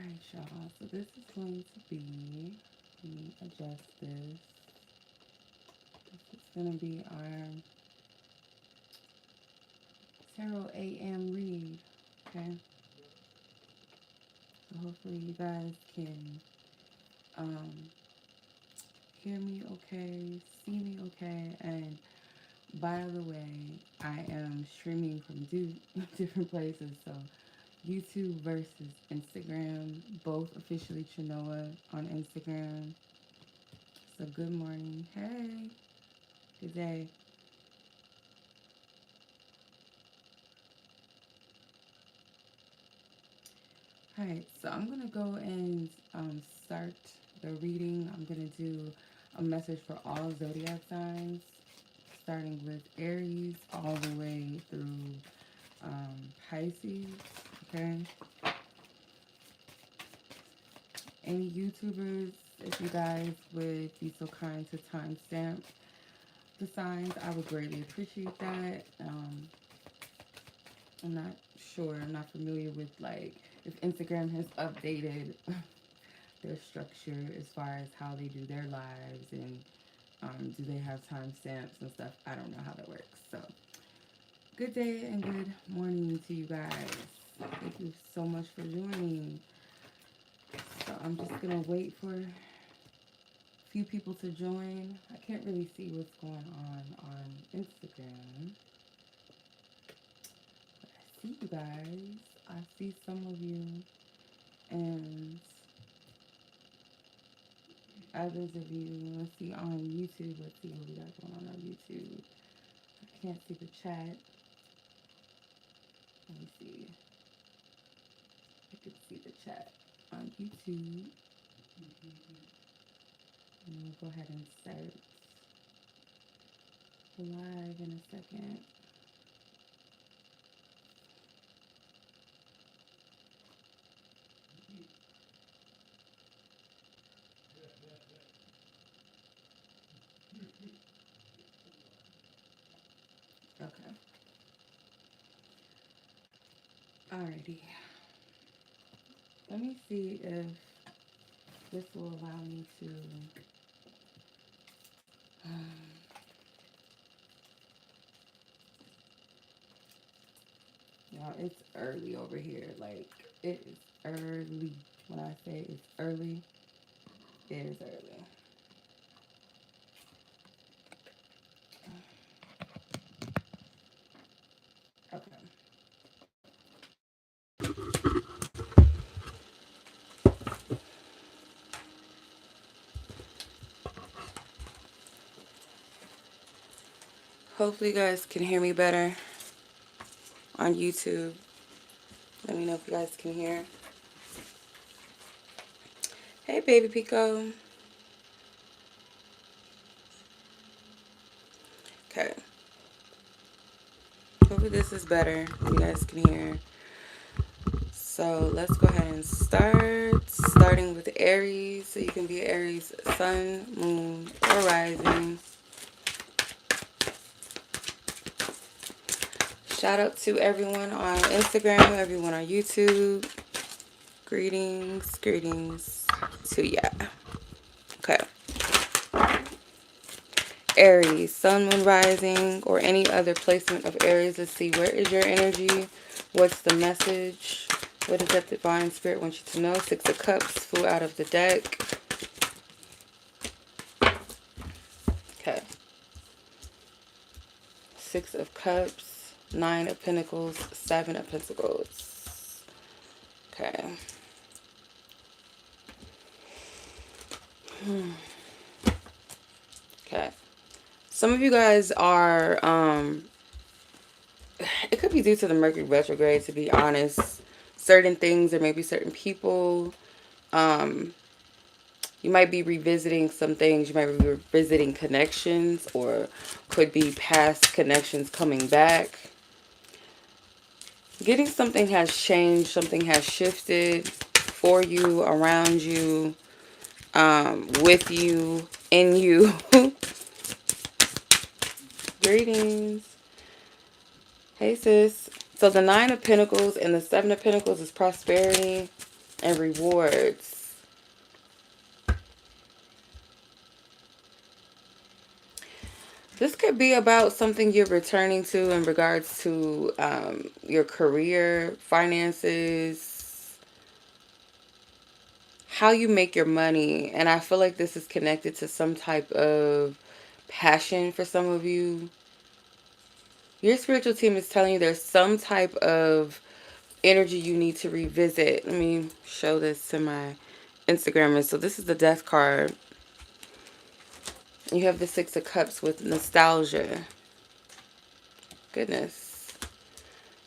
Alright, y'all. So this is going to be, let me adjust this. This is going to be our Tarot AM read. Okay. So hopefully you guys can hear me okay, see me okay, and by the way, I am streaming from different places, so YouTube versus Instagram, both officially Chenoa on Instagram. So good morning, hey, good day. Alright, so I'm going to go and start the reading. I'm going to do a message for all zodiac signs, starting with Aries all the way through Pisces, okay? Any YouTubers, if you guys would be so kind to timestamp the signs, I would greatly appreciate that. I'm not sure, I'm not familiar with like if Instagram has updated their structure as far as how they do their lives and do they have timestamps and stuff. I don't know how that works. So good day and good morning to you guys. Thank you so much for joining. So I'm just gonna wait for a few people to join. I can't really see what's going on Instagram. But I see you guys. I see some of you and others of you. Let's see on YouTube. Let's see what we got going on YouTube. I can't see the chat. Let me see. I can see the chat on YouTube. And we'll go ahead and start live in a second. Okay. Alrighty. Let me see if this will allow me to y'all, it's early over here. Like, it is early. When I say it's early, it is early. Okay. Hopefully you guys can hear me better on YouTube. Let me know if you guys can hear. Hey, baby Pico. Okay. Hopefully this is better. You guys can hear. So let's go ahead and start. Starting with Aries. So you can be Aries sun, moon, or rising. Shout out to everyone on Instagram, everyone on YouTube. Greetings, greetings to ya. Okay. Aries, sun, moon, rising, or any other placement of Aries. Let's see, where is your energy? What's the message? What does that divine spirit want you to know? Six of Cups flew out of the deck. Okay. Six of Cups, Nine of Pentacles, Seven of Pentacles. Okay. Okay. Some of you guys are, it could be due to the Mercury retrograde, to be honest. Certain things or maybe certain people, you might be revisiting some things. You might be revisiting connections, or could be past connections coming back. Getting something has changed. Something has shifted for you, around you, with you, in you. Greetings. Hey, sis. So the Nine of Pentacles and the Seven of Pentacles is prosperity. and rewards. This could be about something you're returning to in regards to your career, finances, how you make your money. And I feel like this is connected to some type of passion for some of you. Your spiritual team is telling you there's some type of energy you need to revisit. Let me show this to my Instagrammers. So this is the Death card. You have the Six of Cups with nostalgia. Goodness.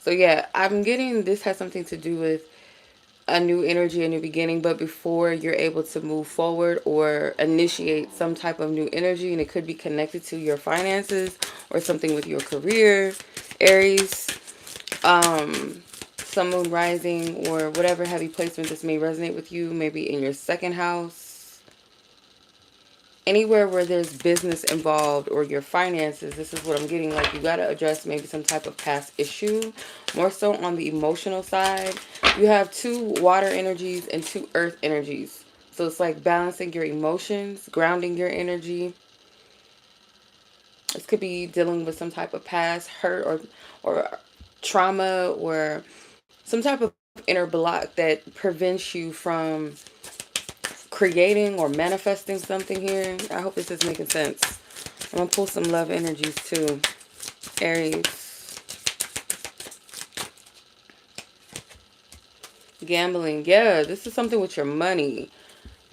So yeah, I'm getting this has something to do with a new energy, a new beginning, but before you're able to move forward or initiate some type of new energy, and it could be connected to your finances or something with your career, Aries, sun, moon, rising, or whatever heavy placement this may resonate with you, maybe in your second house, anywhere where there's business involved or your finances. This is what I'm getting. Like, you got to address maybe some type of past issue, more so on the emotional side. You have 2 water energies and 2 earth energies. So it's like balancing your emotions, grounding your energy. This could be dealing with some type of past hurt or trauma or some type of inner block that prevents you from creating or manifesting something here. I hope this is making sense. I'm going to pull some love energies too. Aries. Gambling. Yeah, this is something with your money.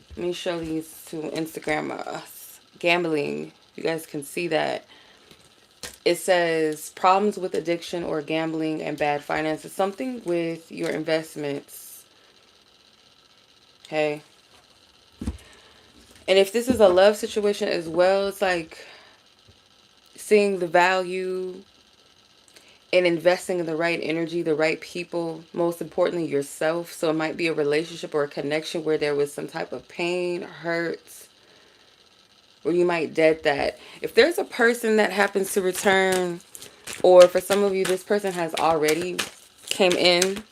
Let me show these to Instagram. Gambling. You guys can see that. It says problems with addiction or gambling and bad finances. Something with your investments. Okay. And if this is a love situation as well, it's like seeing the value in investing in the right energy, the right people, most importantly yourself. So it might be a relationship or a connection where there was some type of pain, hurt, or you might dead that. If there's a person that happens to return, or for some of you this person has already came in,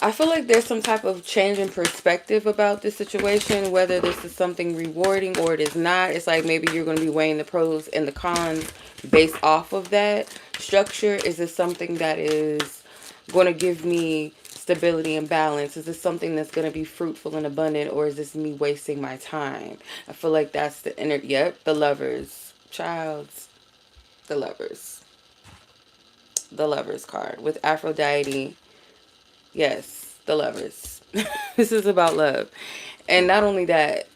I feel like there's some type of change in perspective about this situation, whether this is something rewarding or it is not. It's like maybe you're going to be weighing the pros and the cons based off of that structure. Is this something that is going to give me stability and balance? Is this something that's going to be fruitful and abundant, or is this me wasting my time? I feel like that's the inner, yep, the Lovers. Childs, the Lovers. The Lovers card with Aphrodite. Yes, the Lovers. This is about love. And not only that,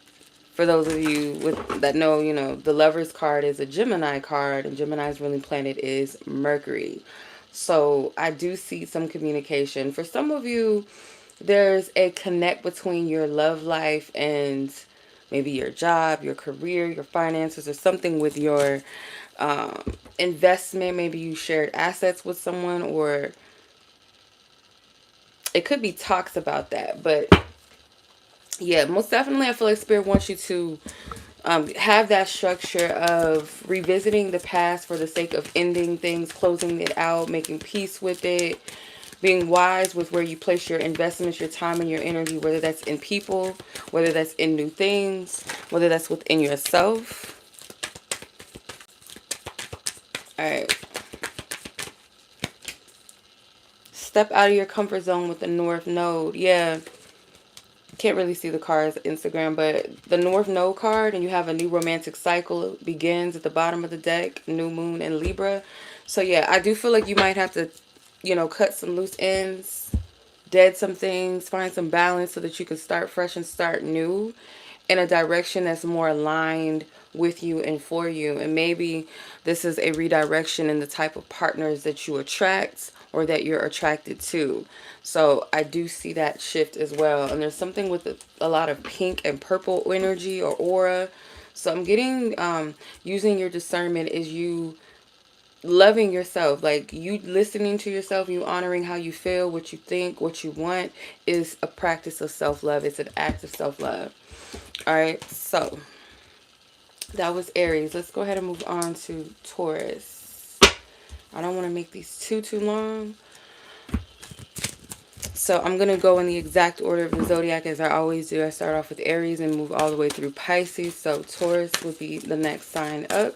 for those of you that know, you know, the Lovers card is a Gemini card, and Gemini's ruling planet is Mercury. So I do see some communication. For some of you, there's a connect between your love life and maybe your job, your career, your finances, or something with your investment. Maybe you shared assets with someone, or it could be talks about that. But yeah, most definitely I feel like Spirit wants you to have that structure of revisiting the past for the sake of ending things, closing it out, making peace with it, being wise with where you place your investments, your time and your energy, whether that's in people, whether that's in new things, whether that's within yourself. All right. Step out of your comfort zone with the North Node. Yeah. Can't really see the cards Instagram, but the North Node card, and you have a new romantic cycle begins at the bottom of the deck, new moon in Libra. So yeah, I do feel like you might have to, you know, cut some loose ends, dead some things, find some balance so that you can start fresh and start new in a direction that's more aligned with you and for you. And maybe this is a redirection in the type of partners that you attract or that you're attracted to. So I do see that shift as well. And there's something with a lot of pink and purple energy or aura. So I'm getting using your discernment is you loving yourself, like you listening to yourself, you honoring how you feel, what you think, what you want is a practice of self-love. It's an act of self-love. All right, so that was Aries. Let's go ahead and move on to Taurus. I don't want to make these too long. So I'm going to go in the exact order of the zodiac as I always do. I start off with Aries and move all the way through Pisces. So Taurus would be the next sign up.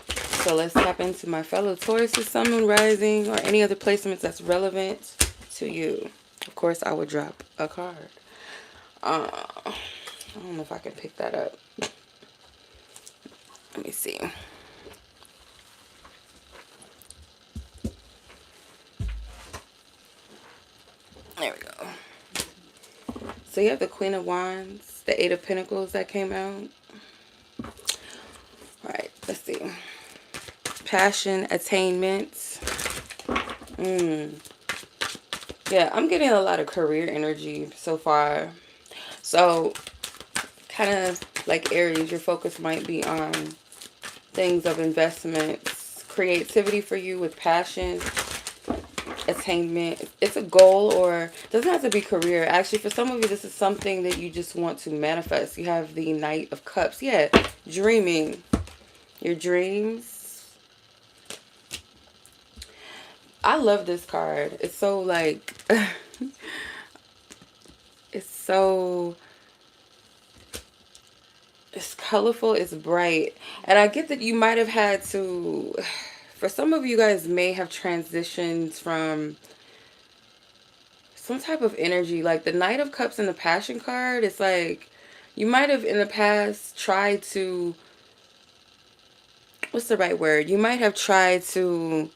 So let's tap into my fellow Tauruses, Sun, Moon, Rising, or any other placements that's relevant to you. Of course, I would drop a card. I don't know if I can pick that up. Let me see. There we go. So you have the Queen of Wands, the Eight of Pentacles that came out. All right, let's see. Passion, attainment. Yeah, I'm getting a lot of career energy so far. So, kind of like Aries, your focus might be on things of investments, creativity for you with passion, attainment. It's a goal, or it doesn't have to be career. Actually, for some of you, this is something that you just want to manifest. You have the Knight of Cups. Yeah, dreaming. Your dreams. I love this card. It's so like... it's colorful, it's bright. And I get that you might have had to... For some of you guys may have transitioned from some type of energy. Like the Knight of Cups and the Passion card, it's like you might have in the past tried to... What's the right word? You might have tried to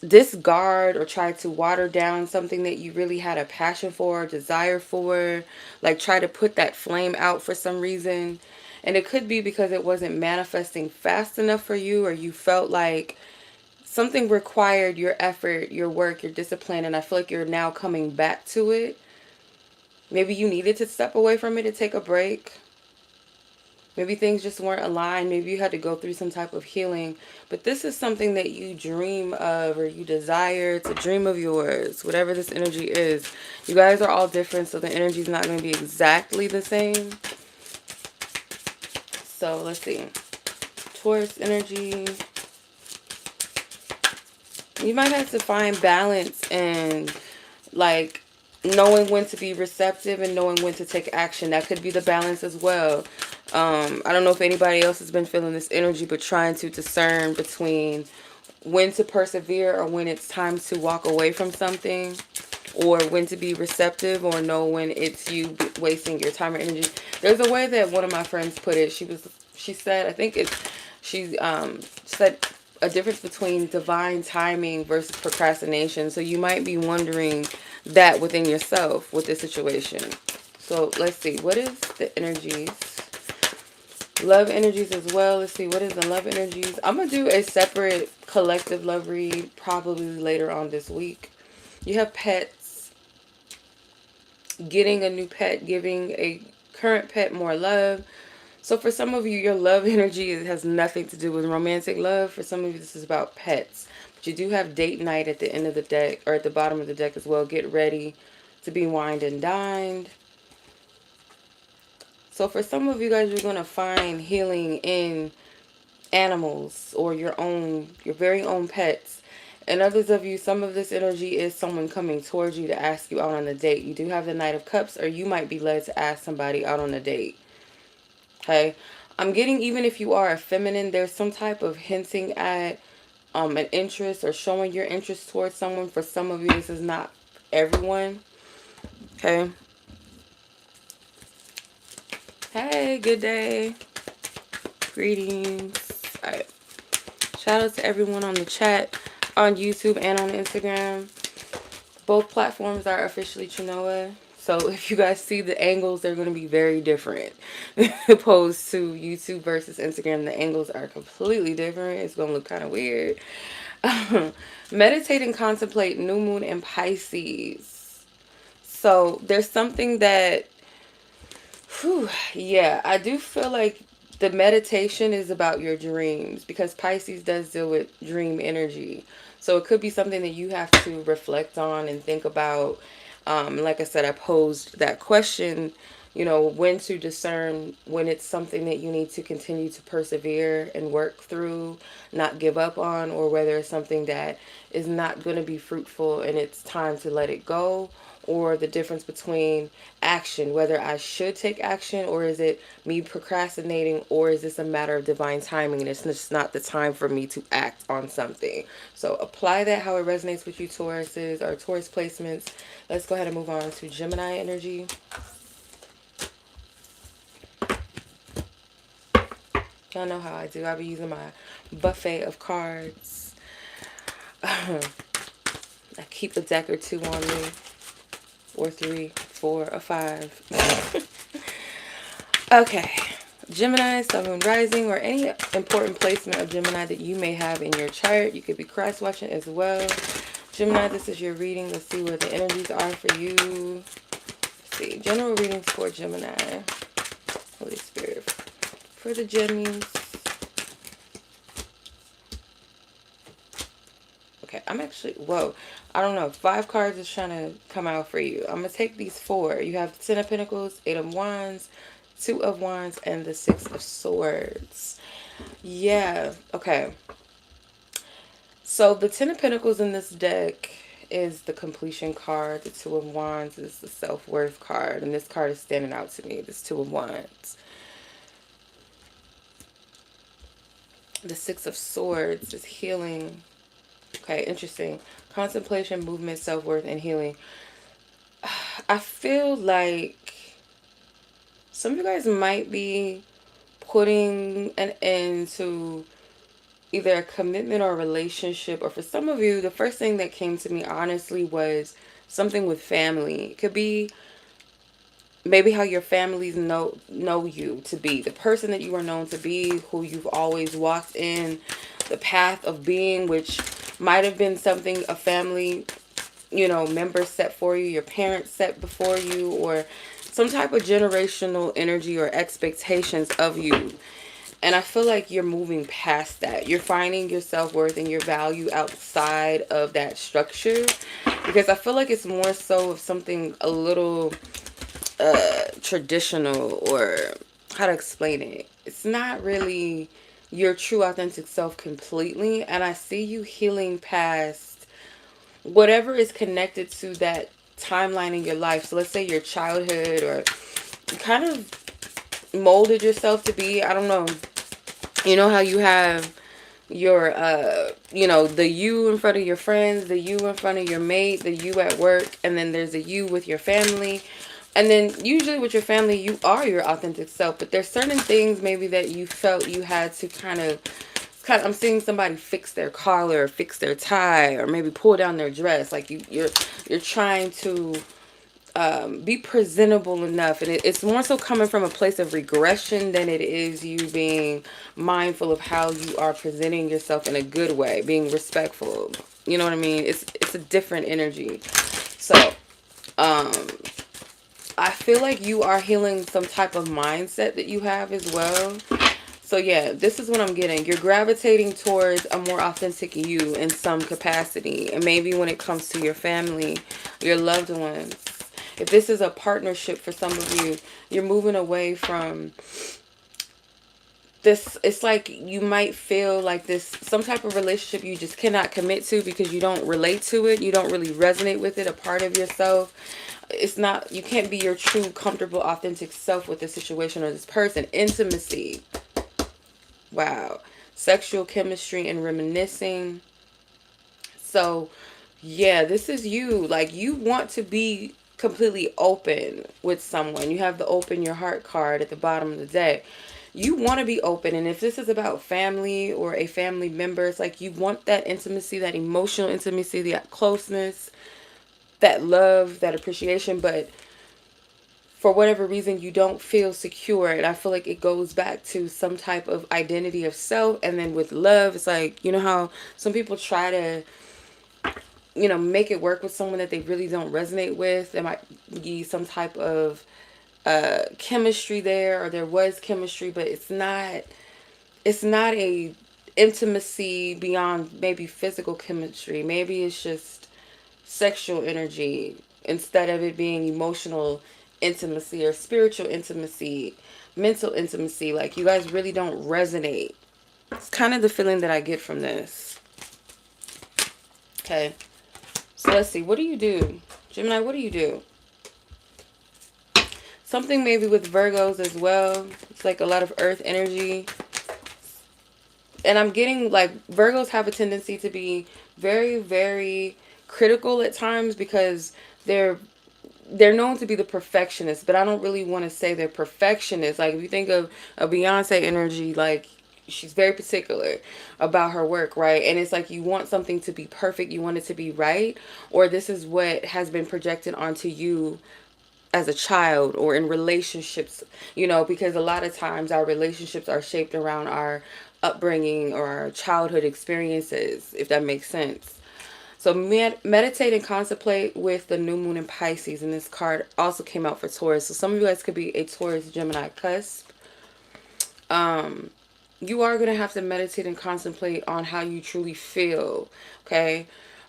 discard or try to water down something that you really had a passion for, desire for, like try to put that flame out for some reason. And it could be because it wasn't manifesting fast enough for you, or you felt like something required your effort, your work, your discipline, and I feel like you're now coming back to it. Maybe you needed to step away from it and take a break. Maybe things just weren't aligned. Maybe you had to go through some type of healing. But this is something that you dream of, or you desire. It's a dream of yours, whatever this energy is. You guys are all different, so the energy is not going to be exactly the same. So let's see. Taurus energy. You might have to find balance and like knowing when to be receptive and knowing when to take action. That could be the balance as well. I don't know if anybody else has been feeling this energy, but trying to discern between when to persevere or when it's time to walk away from something, or when to be receptive, or know when it's you wasting your time or energy. There's a way that one of my friends put it. She said, I think she said a difference between divine timing versus procrastination. So you might be wondering that within yourself with this situation. So let's see, what is the energies? Love energies as well. Let's see, what is the love energies? I'm going to do a separate collective love read probably later on this week. You have pets. Getting a new pet, giving a current pet more love. So for some of you, your love energy has nothing to do with romantic love. For some of you, this is about pets. But you do have date night at the end of the deck, or at the bottom of the deck as well. Get ready to be wined and dined. So for some of you guys, you're going to find healing in animals or your very own pets. And others of you, some of this energy is someone coming towards you to ask you out on a date. You do have the Knight of Cups, or you might be led to ask somebody out on a date. Okay, I'm getting, even if you are a feminine, there's some type of hinting at an interest or showing your interest towards someone. For some of you, this is not everyone. Okay. Hey, good day. Greetings. All right. Shout out to everyone on the chat, on YouTube and on Instagram. Both platforms are officially Chenoa. So if you guys see the angles, they're going to be very different. Opposed to YouTube versus Instagram, the angles are completely different. It's going to look kind of weird. Meditate and contemplate new moon in Pisces. So there's something that, yeah, I do feel like the meditation is about your dreams, because Pisces does deal with dream energy. So it could be something that you have to reflect on and think about. Like I said, I posed that question you know, when to discern when it's something that you need to continue to persevere and work through, not give up on, or whether it's something that is not going to be fruitful and it's time to let it go, or the difference between action, whether I should take action, or is it me procrastinating, or is this a matter of divine timing and it's just not the time for me to act on something. So apply that how it resonates with you, Tauruses or Taurus placements. Let's go ahead and move on to Gemini energy. Y'all know how I do. I'll be using my buffet of cards. I keep a deck or two on me. Or 3, 4, or 5. Okay. Gemini, Sun, Moon, Rising, or any important placement of Gemini that you may have in your chart. You could be cross-watching as well. Gemini, this is your reading. Let's see where the energies are for you. Let's see. General readings for Gemini. Holy Spirit. For the Gemmies. Okay, I'm actually, whoa. I don't know. 5 cards is trying to come out for you. I'm going to take these 4. You have the 10 of Pentacles, 8 of Wands, 2 of Wands, and the 6 of Swords. Yeah, okay. So the 10 of Pentacles in this deck is the completion card. The 2 of Wands is the self-worth card. And this card is standing out to me. This 2 of Wands. The 6 of Swords is healing. Okay, interesting. Contemplation, movement, self-worth, and healing. I feel like some of you guys might be putting an end to either a commitment or a relationship. Or for some of you, the first thing that came to me, honestly, was something with family. It could be maybe how your families know you to be. The person that you are known to be, who you've always walked in the path of being, which might have been something a family, you know, member set for you, your parents set before you, or some type of generational energy or expectations of you. And I feel like you're moving past that. You're finding your self-worth and your value outside of that structure. Because I feel like it's more so of something a little traditional, or how to explain it. It's not really your true authentic self completely. And I see you healing past whatever is connected to that timeline in your life. So let's say your childhood, or you kind of molded yourself to be, I don't know, you know how you have your you know, the you in front of your friends, the you in front of your mate, the you at work, and then there's a you with your family. And then usually with your family, you are your authentic self, but there's certain things maybe that you felt you had to kind of, I'm seeing somebody fix their collar, or fix their tie, or maybe pull down their dress. Like you're trying to be presentable enough. And it's more so coming from a place of regression than it is you being mindful of how you are presenting yourself in a good way, being respectful. You know what I mean? It's a different energy. So, I feel like you are healing some type of mindset that you have as well. So yeah, this is what I'm getting. You're gravitating towards a more authentic you in some capacity. And maybe when it comes to your family, your loved ones. If this is a partnership for some of you, you're moving away from this. It's like you might feel like this, some type of relationship you just cannot commit to because you don't relate to it. You don't really resonate with it, a part of yourself. It's not, you can't be your true, comfortable, authentic self with this situation or this person. Intimacy. Wow. Sexual chemistry and reminiscing. So, yeah, this is you. Like, you want to be completely open with someone. You have the open your heart card at the bottom of the deck. You want to be open. And if this is about family or a family member, it's like you want that intimacy, that emotional intimacy, that closeness, that love, that appreciation, but for whatever reason you don't feel secure. And I feel like it goes back to some type of identity of self. And then with love, it's like, you know how some people try to, you know, make it work with someone that they really don't resonate with. There might be some type of chemistry there, or there was chemistry, but it's not a intimacy beyond maybe physical chemistry. Maybe it's just sexual energy instead of it being emotional intimacy or spiritual intimacy, mental intimacy. Like, you guys really don't resonate. It's kind of the feeling that I get from this. Okay. So let's see. What do you do? Gemini, what do you do? Something maybe with Virgos as well. It's like a lot of earth energy. And I'm getting like Virgos have a tendency to be very, very critical at times because they're known to be the perfectionists, but I don't really want to say they're perfectionists. Like, if you think of a Beyonce energy, like, she's very particular about her work, right? And it's like you want something to be perfect, you want it to be right, or this is what has been projected onto you as a child or in relationships, you know, because a lot of times our relationships are shaped around our upbringing or our childhood experiences, if that makes sense. So meditate and contemplate with the new moon in Pisces. And this card also came out for Taurus. So some of you guys could be a Taurus Gemini cusp. You are going to have to meditate and contemplate on how you truly feel. Okay.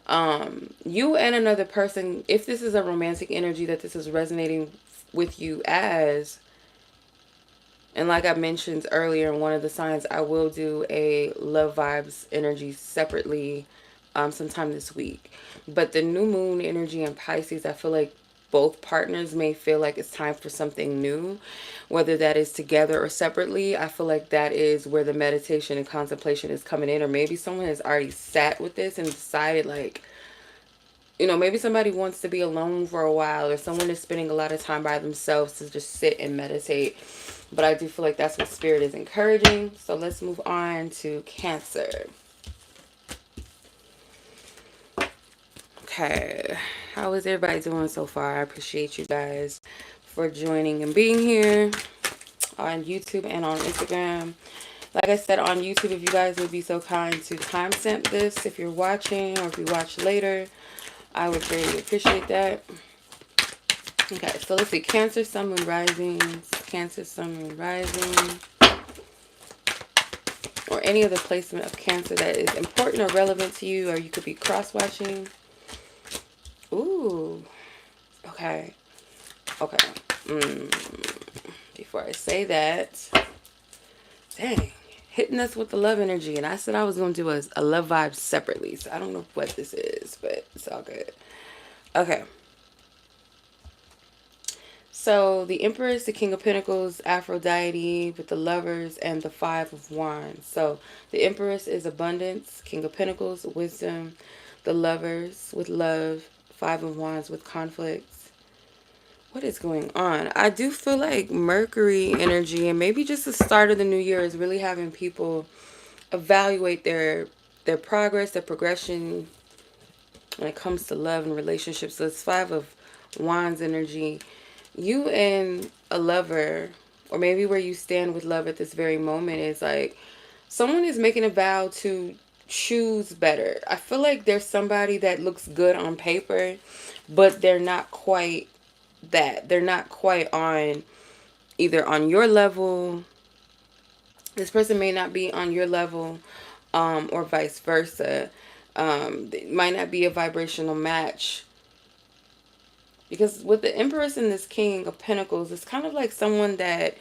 You and another person, if this is a romantic energy that this is resonating with you as, and like I mentioned earlier in one of the signs, I will do a love vibes energy separately sometime this week. But the new moon energy in Pisces, I feel like both partners may feel like it's time for something new, whether that is together or separately. I feel like that is where the meditation and contemplation is coming in, or maybe someone has already sat with this and decided, like, you know, maybe somebody wants to be alone for a while, or someone is spending a lot of time by themselves to just sit and meditate. But I do feel like that's what Spirit is encouraging. So let's move on to Cancer. Okay, how is everybody doing so far? I appreciate you guys for joining and being here on YouTube and on Instagram. Like I said, on YouTube, if you guys would be so kind to timestamp this if you're watching, or if you watch later, I would greatly appreciate that. Okay, so let's see. Cancer, Sun, Moon, Rising. Cancer, Sun, Moon, Rising. Or any other placement of Cancer that is important or relevant to you, or you could be cross-watching. Ooh. Okay. Okay. Before I say that, dang, hitting us with the love energy. And I said I was going to do a love vibe separately. So I don't know what this is, but it's all good. Okay. So the Empress, the King of Pentacles, Aphrodite with the Lovers, and the Five of Wands. So the Empress is abundance, King of Pentacles, wisdom, the Lovers with love, Five of Wands with conflicts. What is going on? I do feel like Mercury energy, and maybe just the start of the new year, is really having people evaluate their progress, their progression when it comes to love and relationships. So it's Five of Wands energy. You and a lover, or maybe where you stand with love at this very moment, is like someone is making a vow to choose better. I feel like there's somebody that looks good on paper, but they're not quite that. They're not quite on either on your level. This person may not be on your level, or vice versa. It might not be a vibrational match. Because with the Empress and this King of Pentacles, it's kind of like someone that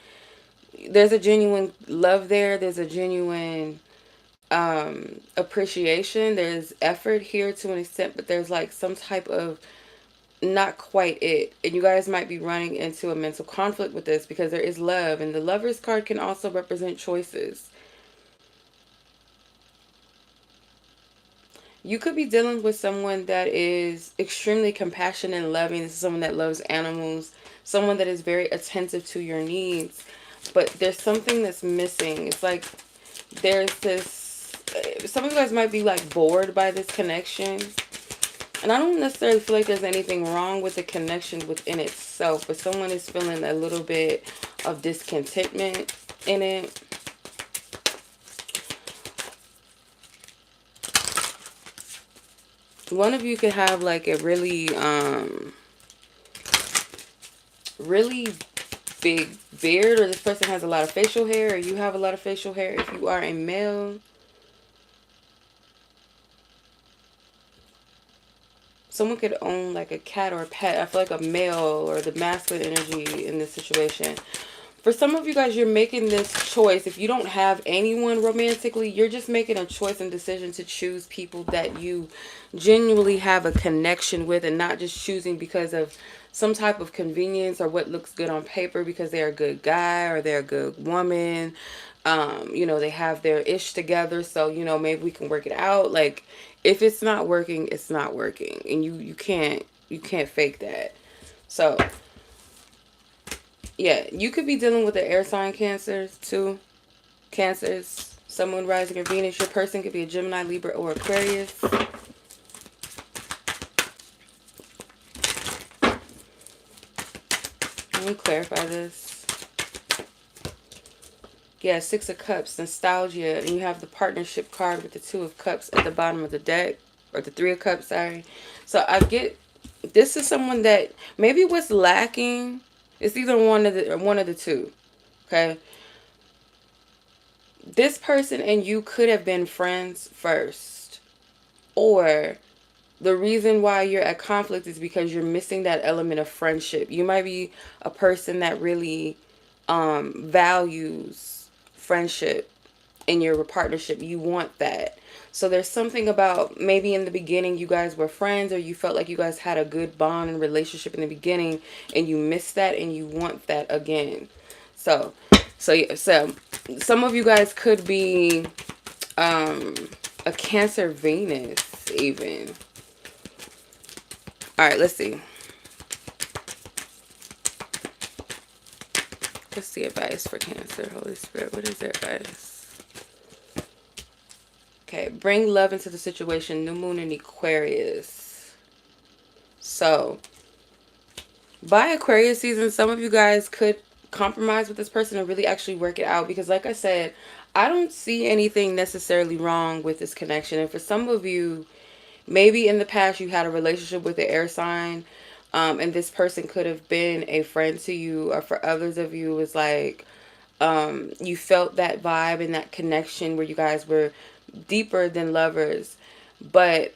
there's a genuine love there. There's a genuine appreciation. There's effort here to an extent, but there's like some type of not quite it. And you guys might be running into a mental conflict with this because there is love. And the Lovers card can also represent choices. You could be dealing with someone that is extremely compassionate and loving. This is someone that loves animals. Someone that is very attentive to your needs. But there's something that's missing. It's like there's this... Some of you guys might be like bored by this connection. And I don't necessarily feel like there's anything wrong with the connection within itself. But someone is feeling a little bit of discontentment in it. One of you could have like a really big beard, or this person has a lot of facial hair, or you have a lot of facial hair if you are a male. Someone could own like a cat or a pet. I feel like a male or the masculine energy in this situation. For some of you guys, you're making this choice. If you don't have anyone romantically, you're just making a choice and decision to choose people that you genuinely have a connection with, and not just choosing because of some type of convenience or what looks good on paper because they're a good guy or they're a good woman. You know, they have their ish together, so you know, maybe we can work it out. Like, if it's not working, it's not working, and you can't fake that. So yeah, you could be dealing with the air sign Cancers too. Cancers, Sun, Moon, Rising, or Venus. Your person could be a Gemini, Libra, or Aquarius. Let me clarify this. Yeah, Six of Cups, nostalgia, and you have the partnership card with the Two of Cups at the bottom of the deck, or the Three of Cups, sorry. So I get, this is someone that maybe what's lacking, it's either one of the two, okay? This person and you could have been friends first, or the reason why you're at conflict is because you're missing that element of friendship. You might be a person that really values friendship in your partnership. You want that. So there's something about maybe in the beginning you guys were friends, or you felt like you guys had a good bond and relationship in the beginning, and you missed that and you want that again. So yeah, so some of you guys could be a Cancer Venus even. All right, let's see. What's the advice for Cancer? Holy Spirit, what is their advice? Okay, bring love into the situation. New Moon in Aquarius. So, by Aquarius season, some of you guys could compromise with this person and really actually work it out. Because like I said, I don't see anything necessarily wrong with this connection. And for some of you, maybe in the past you had a relationship with the air sign. And this person could have been a friend to you, or for others of you, it was like you felt that vibe and that connection where you guys were deeper than lovers, but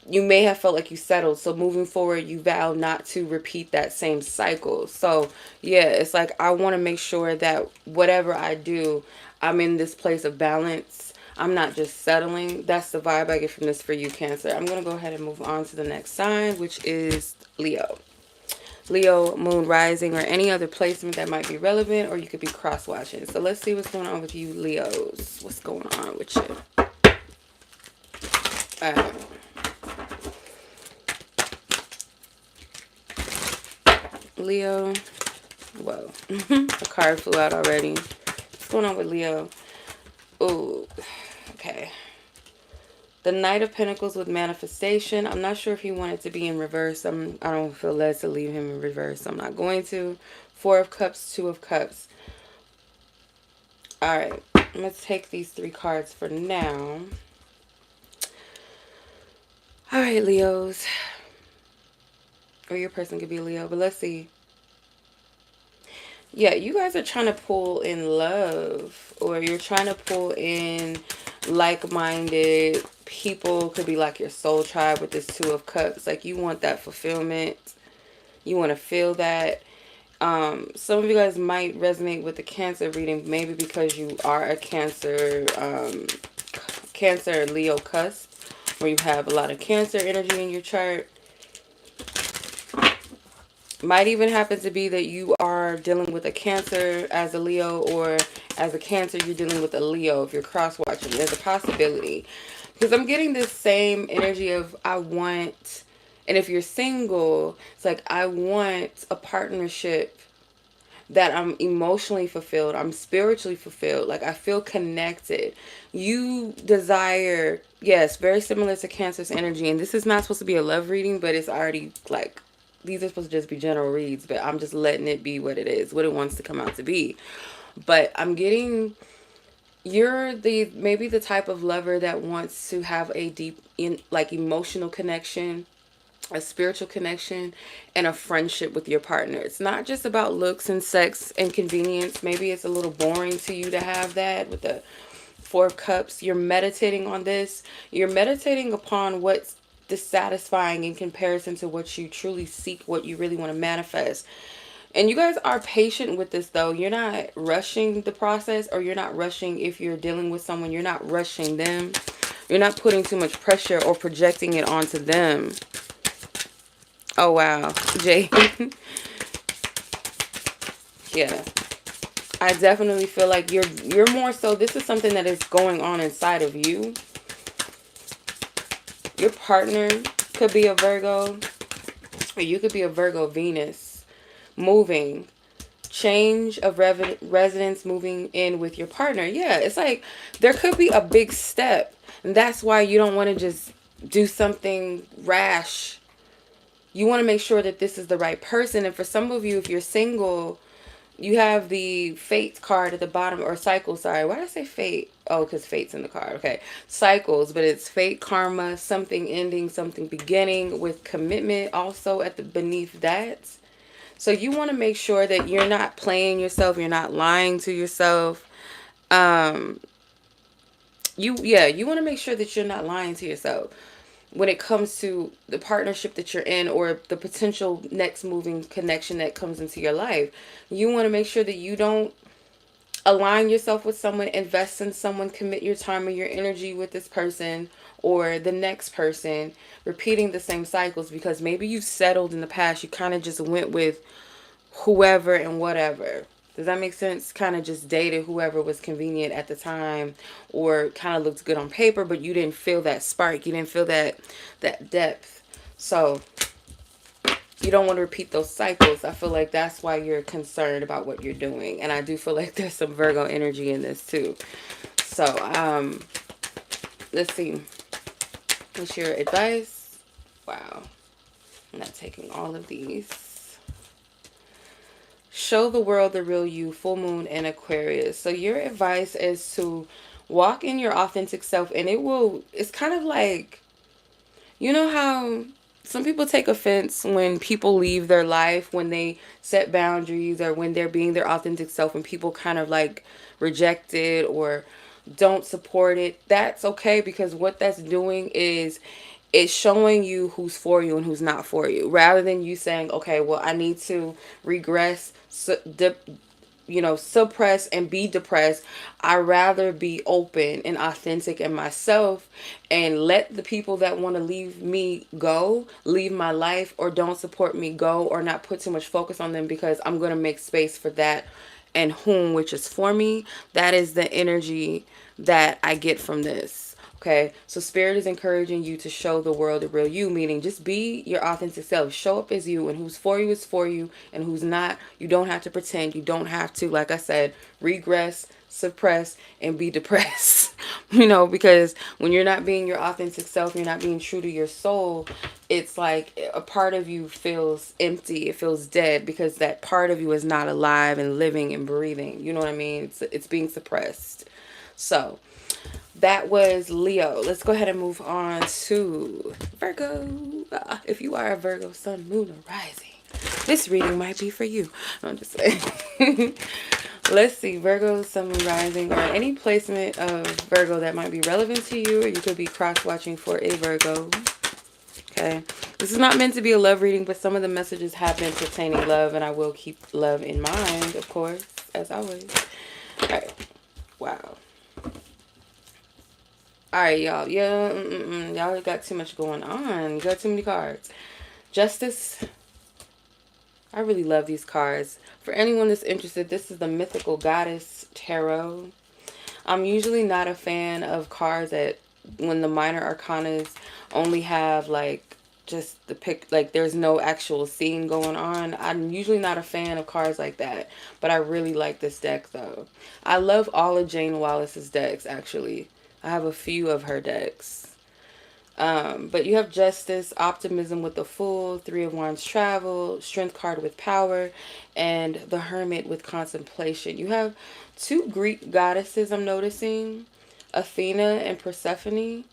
you may have felt like you settled. So moving forward, you vow not to repeat that same cycle. So yeah, it's like I want to make sure that whatever I do, I'm in this place of balance. I'm not just settling. That's the vibe I get from this for you, Cancer. I'm going to go ahead and move on to the next sign, which is Leo. Leo, Moon, Rising, or any other placement that might be relevant, or you could be cross-watching. So let's see what's going on with you, Leos. What's going on with you? Leo. Whoa. A card flew out already. What's going on with Leo? Ooh. Okay. The Knight of Pentacles with manifestation. I'm not sure if he wanted to be in reverse. I don't feel led to leave him in reverse. I'm not going to. Four of Cups, Two of Cups. Alright. I'm going to take these three cards for now. Alright, Leos. Or your person could be a Leo. But let's see. Yeah, you guys are trying to pull in love. Or you're trying to pull in like-minded people. Could be like your soul tribe with this Two of Cups. Like you want that fulfillment. You want to feel that. Some of you guys might resonate with the Cancer reading, maybe because you are a Cancer Leo cusp, where you have a lot of Cancer energy in your chart. Might even happen to be that you are dealing with a Cancer as a Leo, or as a Cancer you're dealing with a Leo if you're cross-watching. There's a possibility. Because I'm getting this same energy of I want, and if you're single, it's like I want a partnership that I'm emotionally fulfilled, I'm spiritually fulfilled, like I feel connected. You desire, yes, very similar to Cancer's energy, and this is not supposed to be a love reading, but it's already like, these are supposed to just be general reads, but I'm just letting it be what it is, what it wants to come out to be. But I'm getting, you're maybe the type of lover that wants to have a deep, emotional connection, a spiritual connection, and a friendship with your partner. It's not just about looks and sex and convenience. Maybe it's a little boring to you to have that with the Four of Cups. You're meditating on this. You're meditating upon what's dissatisfying in comparison to what you truly seek, what you really want to manifest. And you guys are patient with this, though. You're not rushing the process, or you're not rushing if you're dealing with someone. You're not rushing them. You're not putting too much pressure or projecting it onto them. Oh, wow. Jay. Yeah. I definitely feel like you're more so, this is something that is going on inside of you. Your partner could be a Virgo, or you could be a Virgo Venus, moving, change of residence, moving in with your partner. Yeah, it's like there could be a big step, and that's why you don't want to just do something rash. You want to make sure that this is the right person. And for some of you, if you're single, you have the fate card at the bottom, or cycle, sorry. Why did I say fate? Oh, because fate's in the card. Okay. Cycles, but it's fate, karma, something ending, something beginning, with commitment also at the beneath that. So you want to make sure that you're not playing yourself, you're not lying to yourself. You want to make sure that you're not lying to yourself when it comes to the partnership that you're in, or the potential next moving connection that comes into your life. You want to make sure that you don't align yourself with someone, invest in someone, commit your time or your energy with this person or the next person, repeating the same cycles, because maybe you've settled in the past. You kind of just went with whoever and whatever. Does that make sense? Kind of just dated whoever was convenient at the time, or kind of looked good on paper, but you didn't feel that spark. You didn't feel that depth. So you don't want to repeat those cycles. I feel like that's why you're concerned about what you're doing. And I do feel like there's some Virgo energy in this too. So, let's see. What's your advice? Wow. I'm not taking all of these. Show the world the real you, full moon and Aquarius. So your advice is to walk in your authentic self, and it's kind of like, you know how some people take offense when people leave their life, when they set boundaries, or when they're being their authentic self and people kind of like reject it or don't support it. That's okay, because what that's doing is it's showing you who's for you and who's not for you, rather than you saying, okay, well, I need to regress, suppress and be depressed. I rather be open and authentic in myself, and let the people that want to leave me go, leave my life, or don't support me go, or not put too much focus on them, because I'm going to make space for that and whom, which is for me. That is the energy that I get from this. Okay, so Spirit is encouraging you to show the world the real you, meaning just be your authentic self. Show up as you, and who's for you is for you, and who's not, you don't have to pretend. You don't have to, like I said, regress, suppress, and be depressed. Because when you're not being your authentic self, you're not being true to your soul, it's like a part of you feels empty. It feels dead, because that part of you is not alive and living and breathing. You know what I mean? It's being suppressed. So that was Leo. Let's go ahead and move on to Virgo. If you are a Virgo, sun, moon, or rising, this reading might be for you. I'm just saying. Let's see. Virgo, sun, moon, rising, or any placement of Virgo that might be relevant to you, or you could be cross-watching for a Virgo. Okay. This is not meant to be a love reading, but some of the messages have been pertaining love, and I will keep love in mind, of course, as always. All right. Wow. Alright, y'all. Yeah, y'all got too much going on. You got too many cards. Justice. I really love these cards. For anyone that's interested, this is the Mythical Goddess Tarot. I'm usually not a fan of cards that, when the minor arcanas only have like just the pic, like there's no actual scene going on. I'm usually not a fan of cards like that, but I really like this deck though. I love all of Jane Wallace's decks, actually. I have a few of her decks. But you have Justice, Optimism with the Fool, Three of Wands, Travel, Strength card with Power, and the Hermit with Contemplation. You have two Greek goddesses, I'm noticing. Athena and Persephone.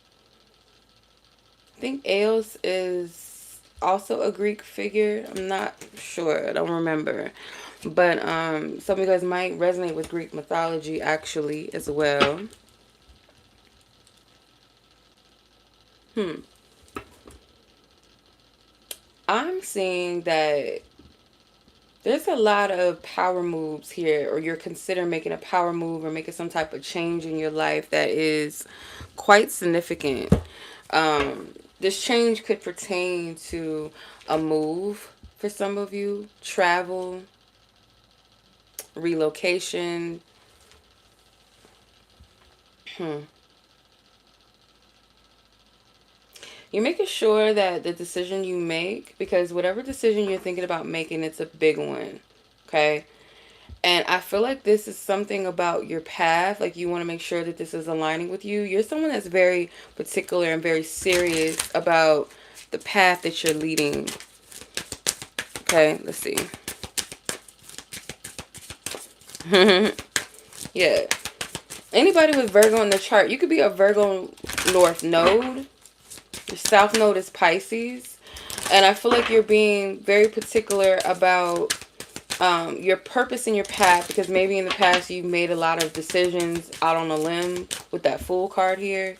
I think Eos is also a Greek figure. I'm not sure. I don't remember. But some of you guys might resonate with Greek mythology, actually, as well. I'm seeing that there's a lot of power moves here, or you're considering making a power move or making some type of change in your life that is quite significant. This change could pertain to a move for some of you, travel, relocation. You're making sure that the decision you make, because whatever decision you're thinking about making, it's a big one. Okay? And I feel like this is something about your path. Like you want to make sure that this is aligning with you. You're someone that's very particular and very serious about the path that you're leading. Okay, let's see. Yeah. Anybody with Virgo in the chart, you could be a Virgo North Node. Your South Node is Pisces. And I feel like you're being very particular about your purpose in your path, because maybe in the past you've made a lot of decisions out on a limb with that Fool card here.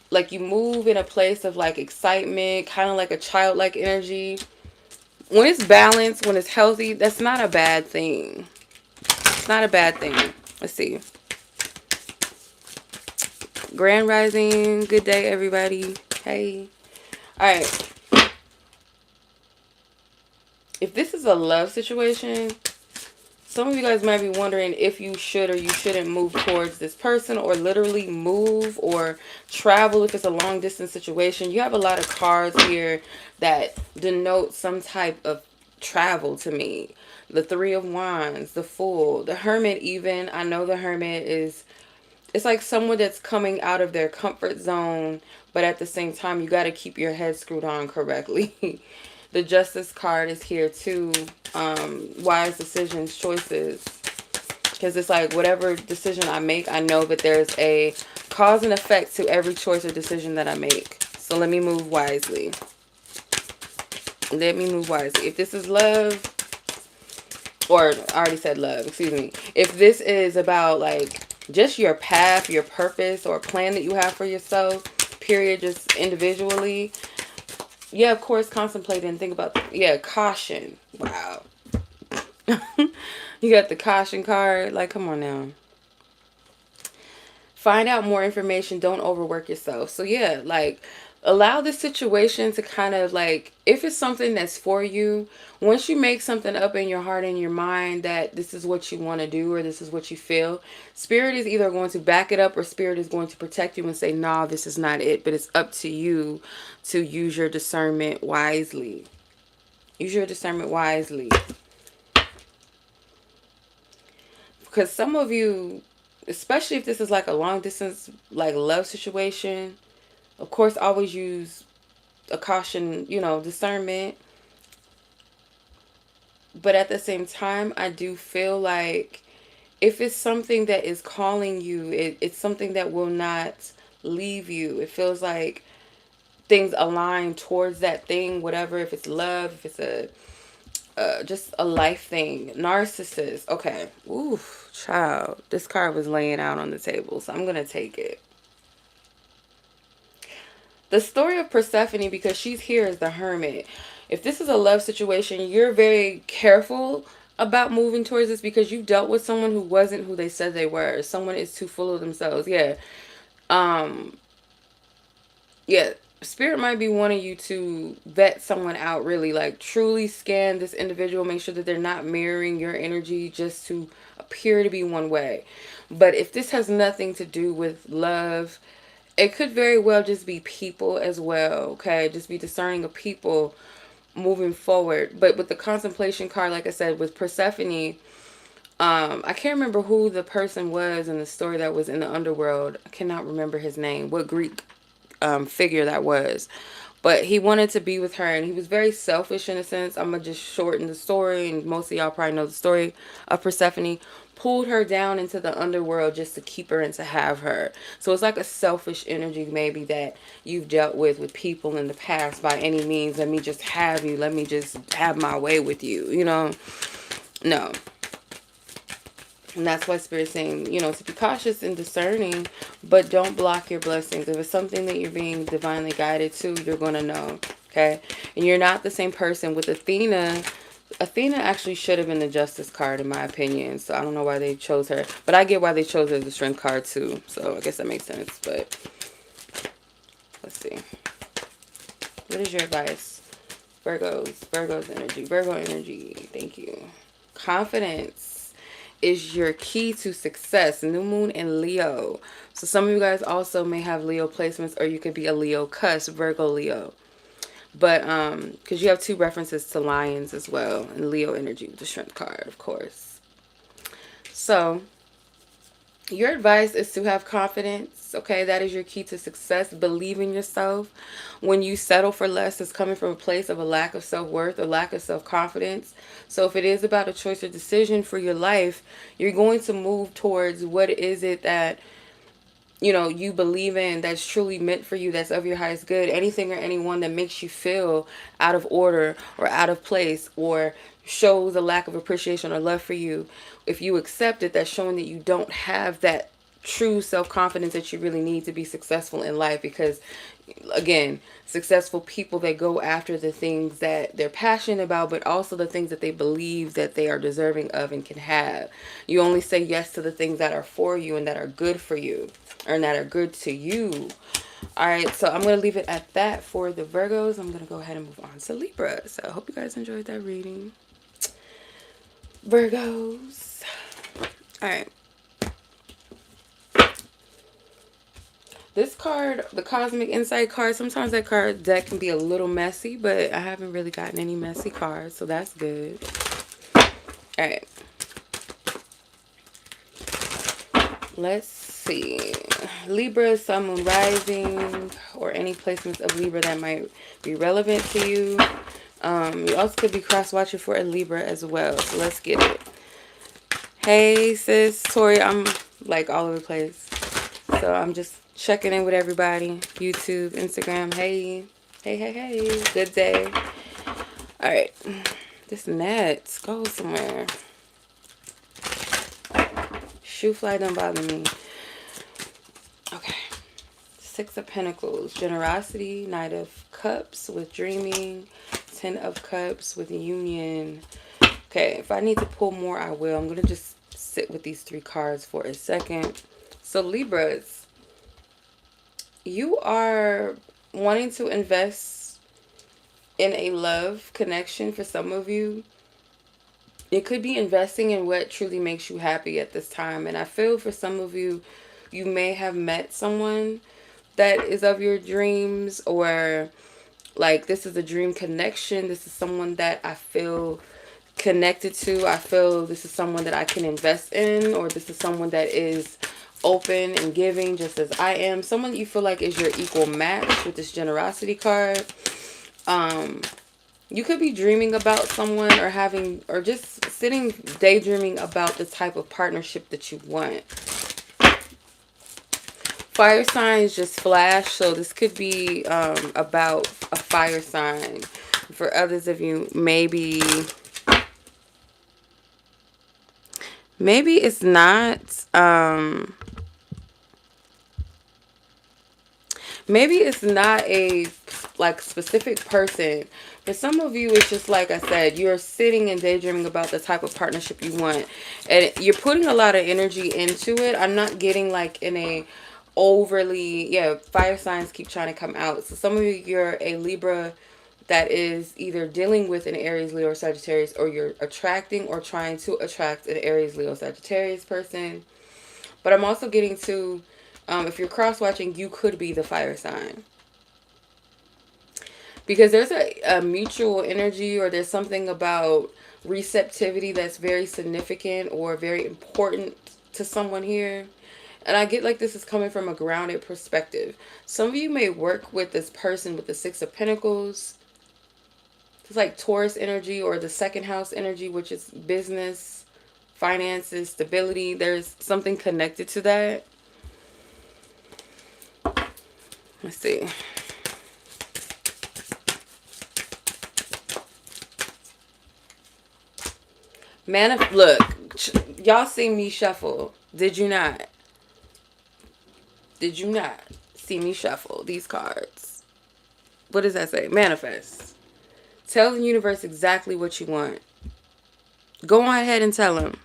Like you move in a place of like excitement, kind of like a childlike energy. When it's balanced, when it's healthy, that's not a bad thing. It's not a bad thing. Let's see. Grand Rising. Good day, everybody. Hey. Alright. If this is a love situation, some of you guys might be wondering if you should or you shouldn't move towards this person, or literally move or travel if it's a long distance situation. You have a lot of cards here that denote some type of travel to me. The Three of Wands, the Fool, the Hermit even. I know the Hermit is, it's like someone that's coming out of their comfort zone, but at the same time, you got to keep your head screwed on correctly. The Justice card is here too. Wise decisions, choices. Because it's like whatever decision I make, I know that there's a cause and effect to every choice or decision that I make. So let me move wisely. Let me move wisely. If this is love, or I already said love, excuse me. If this is about like just your path, your purpose, or plan that you have for yourself, period, just individually, yeah, of course, contemplate and think about, yeah, caution. Wow. You got the caution card. Like, come on now. Find out more information. Don't overwork yourself. So, yeah, like, allow the situation to kind of, like, if it's something that's for you, once you make something up in your heart and your mind that this is what you want to do or this is what you feel, Spirit is either going to back it up or Spirit is going to protect you and say, nah, this is not it. But it's up to you to use your discernment wisely. Use your discernment wisely. Because some of you, especially if this is like a long distance, like love situation, of course, always use a caution, you know, discernment. But at the same time, I do feel like if it's something that is calling you, it's something that will not leave you. It feels like things align towards that thing, whatever, if it's love, if it's a just a life thing. Narcissist. Okay. Oof, child. This card was laying out on the table, so I'm going to take it. The story of Persephone, because she's here as the Hermit. If this is a love situation, you're very careful about moving towards this because you dealt with someone who wasn't who they said they were. Someone is too full of themselves. Yeah. Yeah. Spirit might be wanting you to vet someone out, really, like truly scan this individual, make sure that they're not mirroring your energy just to appear to be one way. But if this has nothing to do with love, it could very well just be people as well, okay? Just be discerning of people moving forward. But with the contemplation card, like I said, with Persephone, I can't remember who the person was in the story that was in the underworld. I cannot remember his name, what Greek figure that was, but he wanted to be with her, and he was very selfish in a sense. I'm gonna just shorten the story, and most of y'all probably know the story of Persephone. Pulled her down into the underworld just to keep her and to have her. So it's like a selfish energy maybe that you've dealt with people in the past. By any means, let me just have you, let me just have my way with you, you know. No, And that's why Spirit's saying, you know, to be cautious and discerning, but don't block your blessings. If it's something that you're being divinely guided to, you're going to know. Okay? And you're not the same person with Athena. Athena actually should have been the Justice card, in my opinion. So I don't know why they chose her. But I get why they chose her as the Strength card, too. So I guess that makes sense. But let's see. What is your advice? Virgo's energy. Virgo energy. Thank you. Confidence is your key to success. New moon in Leo. So some of you guys also may have Leo placements, or you could be a Leo cusp, Virgo Leo. But because you have 2 references to lions as well, and Leo energy with the Strength card, of course. So your advice is to have confidence, okay? That is your key to success. Believe in yourself. When you settle for less, it's coming from a place of a lack of self-worth, a lack of self-confidence. So if it is about a choice or decision for your life, you're going to move towards what is it that, you know, you believe in, that's truly meant for you, that's of your highest good. Anything or anyone that makes you feel out of order or out of place or shows a lack of appreciation or love for you, if you accept it, that's showing that you don't have that true self-confidence that you really need to be successful in life. Because again, successful people, they go after the things that they're passionate about, but also the things that they believe that they are deserving of and can have. You only say yes to the things that are for you and that are good for you, or that are good to you. All right, so I'm going to leave it at that for the Virgos. I'm going to go ahead and move on to Libra. So I hope you guys enjoyed that reading. Virgos. All right. This card, the Cosmic Insight card, sometimes that card deck can be a little messy, but I haven't really gotten any messy cards, so that's good. All right. Let's see. Libra, Sun, Moon, Rising, or any placements of Libra that might be relevant to you. You also could be cross-watching for a Libra as well, so let's get it. Hey, sis, Tori, I'm like all over the place. So I'm just checking in with everybody. YouTube, Instagram, hey. Hey. Good day. All right. This net, go somewhere. Shoe fly don't bother me. Okay. 6 of Pentacles. Generosity. Knight of Cups with dreaming. 10 of Cups with union. Okay, if I need to pull more, I will. I'm going to just sit with these 3 cards for a second. So Libras, you are wanting to invest in a love connection for some of you. It could be investing in what truly makes you happy at this time. And I feel for some of you, you may have met someone that is of your dreams, or like this is a dream connection. This is someone that I feel connected to. I feel this is someone that I can invest in, or this is someone that is open and giving just as I am. Someone you feel like is your equal match with this generosity card. You could be dreaming about someone, or having, or just sitting daydreaming about the type of partnership that you want. Fire signs just flash, so this could be about a fire sign. For others of you, maybe it's not, maybe it's not a like specific person. For some of you, it's just like I said, you're sitting and daydreaming about the type of partnership you want, and you're putting a lot of energy into it. I'm not getting like in a overly, fire signs keep trying to come out. So some of you, you're a Libra that is either dealing with an Aries, Leo, or Sagittarius, or you're attracting or trying to attract an Aries, Leo, Sagittarius person. But I'm also getting to, if you're cross-watching, you could be the fire sign. Because there's a mutual energy, or there's something about receptivity that's very significant or very important to someone here. And I get like this is coming from a grounded perspective. Some of you may work with this person with the 6 of Pentacles. It's like Taurus energy, or the second house energy, which is business, finances, stability. There's something connected to that. Let's see. Man of, look, Y'all see me shuffle. Did you not? Did you not see me shuffle these cards? What does that say? Manifest. Tell the universe exactly what you want. Go on ahead and tell them.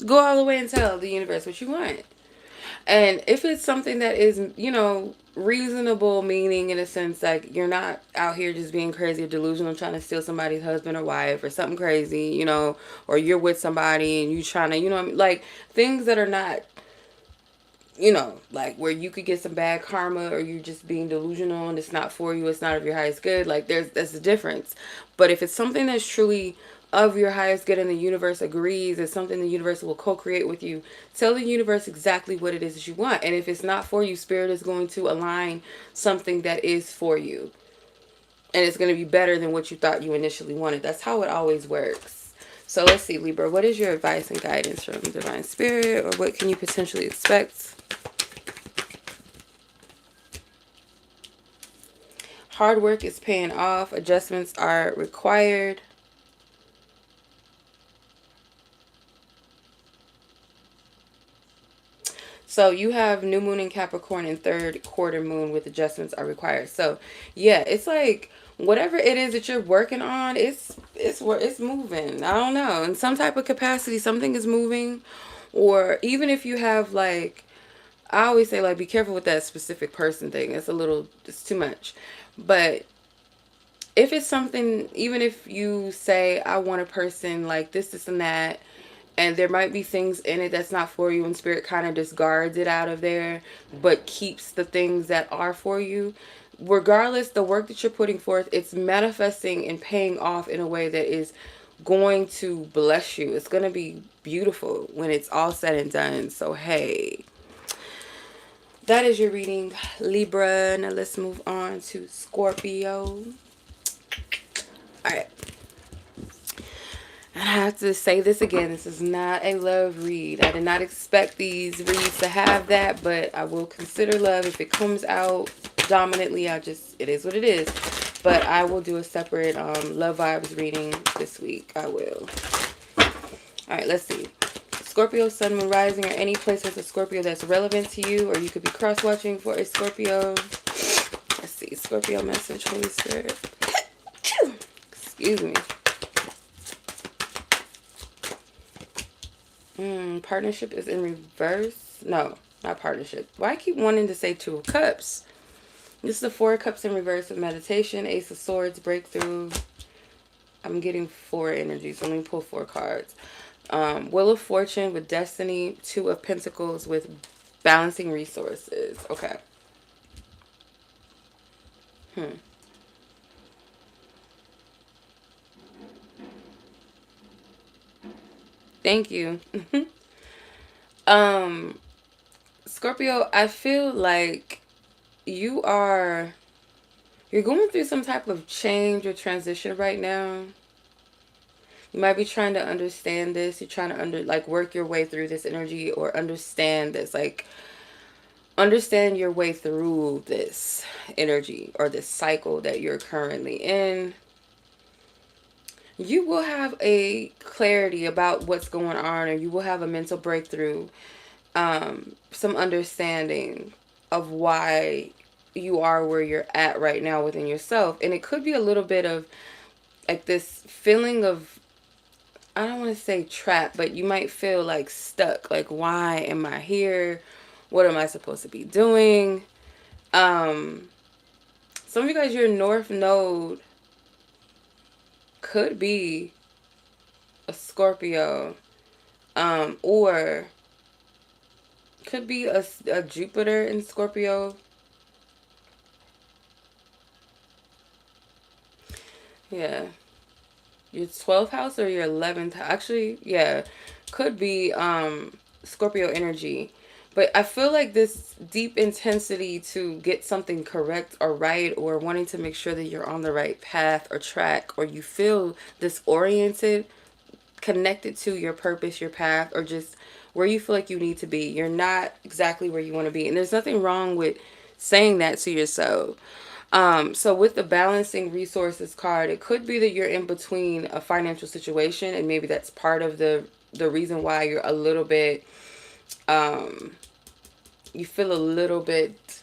Go all the way and tell the universe what you want. And if it's something that is, reasonable, meaning in a sense, like you're not out here just being crazy or delusional trying to steal somebody's husband or wife or something crazy, or you're with somebody and you trying to, like things that are not, like where you could get some bad karma or you're just being delusional and it's not for you, it's not of your highest good. Like that's the difference. But if it's something that's truly of your highest good and the universe agrees, it's something the universe will co-create with you, tell the universe exactly what it is that you want. And if it's not for you, spirit is going to align something that is for you. And it's going to be better than what you thought you initially wanted. That's how it always works. So let's see, Libra, what is your advice and guidance from Divine Spirit, or what can you potentially expect? Hard work is paying off. Adjustments are required. So you have new moon in Capricorn and third quarter moon with adjustments are required. So yeah, it's like whatever it is that you're working on, it's moving. I don't know. In some type of capacity, something is moving. Or even if you have like, I always say like be careful with that specific person thing. It's too much. But if it's something, even if you say I want a person like this and that, and there might be things in it that's not for you and spirit kind of discards it out of there but keeps the things that are for you, regardless, the work that you're putting forth, it's manifesting and paying off in a way that is going to bless you. It's going to be beautiful when it's all said and done. So hey, that is your reading, Libra. Now let's move on to Scorpio. All right. And I have to say this again. This is not a love read. I did not expect these reads to have that, but I will consider love. If it comes out dominantly, it is what it is. But I will do a separate love vibes reading this week. I will. All right, let's see. Scorpio, Sun, Moon, Rising, or any place with a Scorpio that's relevant to you, or you could be cross-watching for a Scorpio. Let's see. Scorpio message, Holy Spirit. Excuse me. Partnership is in reverse. No, not partnership. Why I keep wanting to say Two of Cups? This is the Four of Cups in reverse of meditation. Ace of Swords, breakthrough. I'm getting 4 energies, so let me pull 4 cards. Wheel of Fortune with destiny. 2 of Pentacles with balancing resources. Okay. Thank you. Scorpio, I feel like you're going through some type of change or transition right now. You might be trying to understand this. You're trying to work your way through this energy or understand this, understand your way through this energy or this cycle that you're currently in. You will have a clarity about what's going on, or you will have a mental breakthrough, some understanding of why you are where you're at right now within yourself. And it could be a little bit of like this feeling of, I don't want to say trapped, but you might feel like stuck. Like, why am I here? What am I supposed to be doing? Some of you guys, your North Node could be a Scorpio, or could be a Jupiter in Scorpio. Yeah. Your 12th house or your 11th house. Actually, yeah. Could be Scorpio energy. But I feel like this deep intensity to get something correct or right, or wanting to make sure that you're on the right path or track, or you feel disoriented, connected to your purpose, your path, or just where you feel like you need to be. You're not exactly where you want to be. And there's nothing wrong with saying that to yourself. So with the balancing resources card, it could be that you're in between a financial situation, and maybe that's part of the reason why you're a little bit, you feel a little bit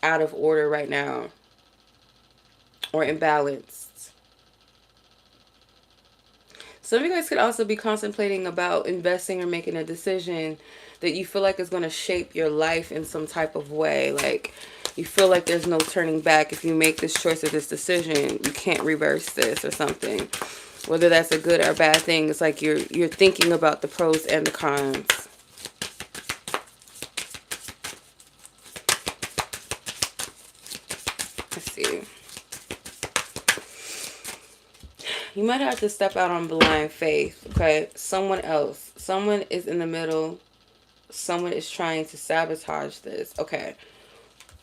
out of order right now, or imbalanced. Some of you guys could also be contemplating about investing or making a decision that you feel like is going to shape your life in some type of way. Like, you feel like there's no turning back. If you make this choice or this decision, you can't reverse this or something. Whether that's a good or bad thing, it's like you're thinking about the pros and the cons. Let's see. You might have to step out on blind faith, okay? Someone else. Someone is in the middle. Someone is trying to sabotage this. Okay.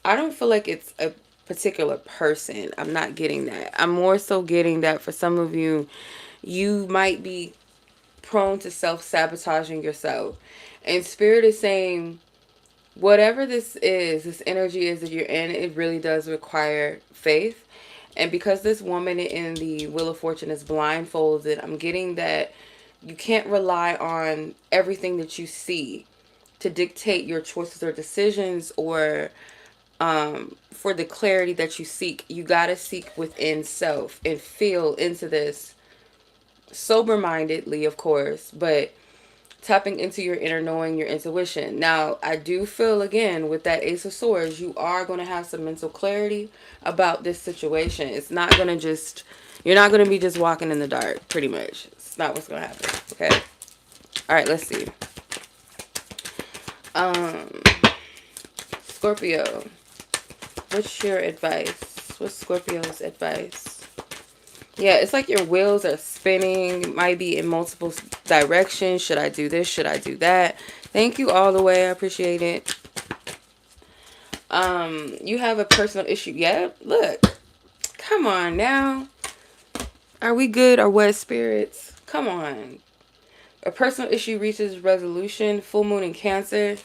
I don't feel like it's a particular person. I'm not getting that. I'm more so getting that for some of you, you might be prone to self-sabotaging yourself. And Spirit is saying, whatever this is, this energy is that you're in, it really does require faith. And because this woman in the Wheel of Fortune is blindfolded, I'm getting that you can't rely on everything that you see to dictate your choices or decisions, or for the clarity that you seek. You got to seek within self and feel into this sober-mindedly, of course, but tapping into your inner knowing, your intuition. Now, I do feel, again, with that Ace of Swords, you are going to have some mental clarity about this situation. It's not going to just, you're not going to be just walking in the dark, pretty much. It's not what's going to happen, okay? All right, let's see. Scorpio, what's your advice? What's Scorpio's advice? Yeah, it's like your wheels are spinning. It might be in multiple directions. Should I do this? Should I do that? Thank you all the way. I appreciate it. You have a personal issue. Yeah, look. Come on now. Are we good or what, spirits? Come on. A personal issue reaches resolution. Full moon in Cancer.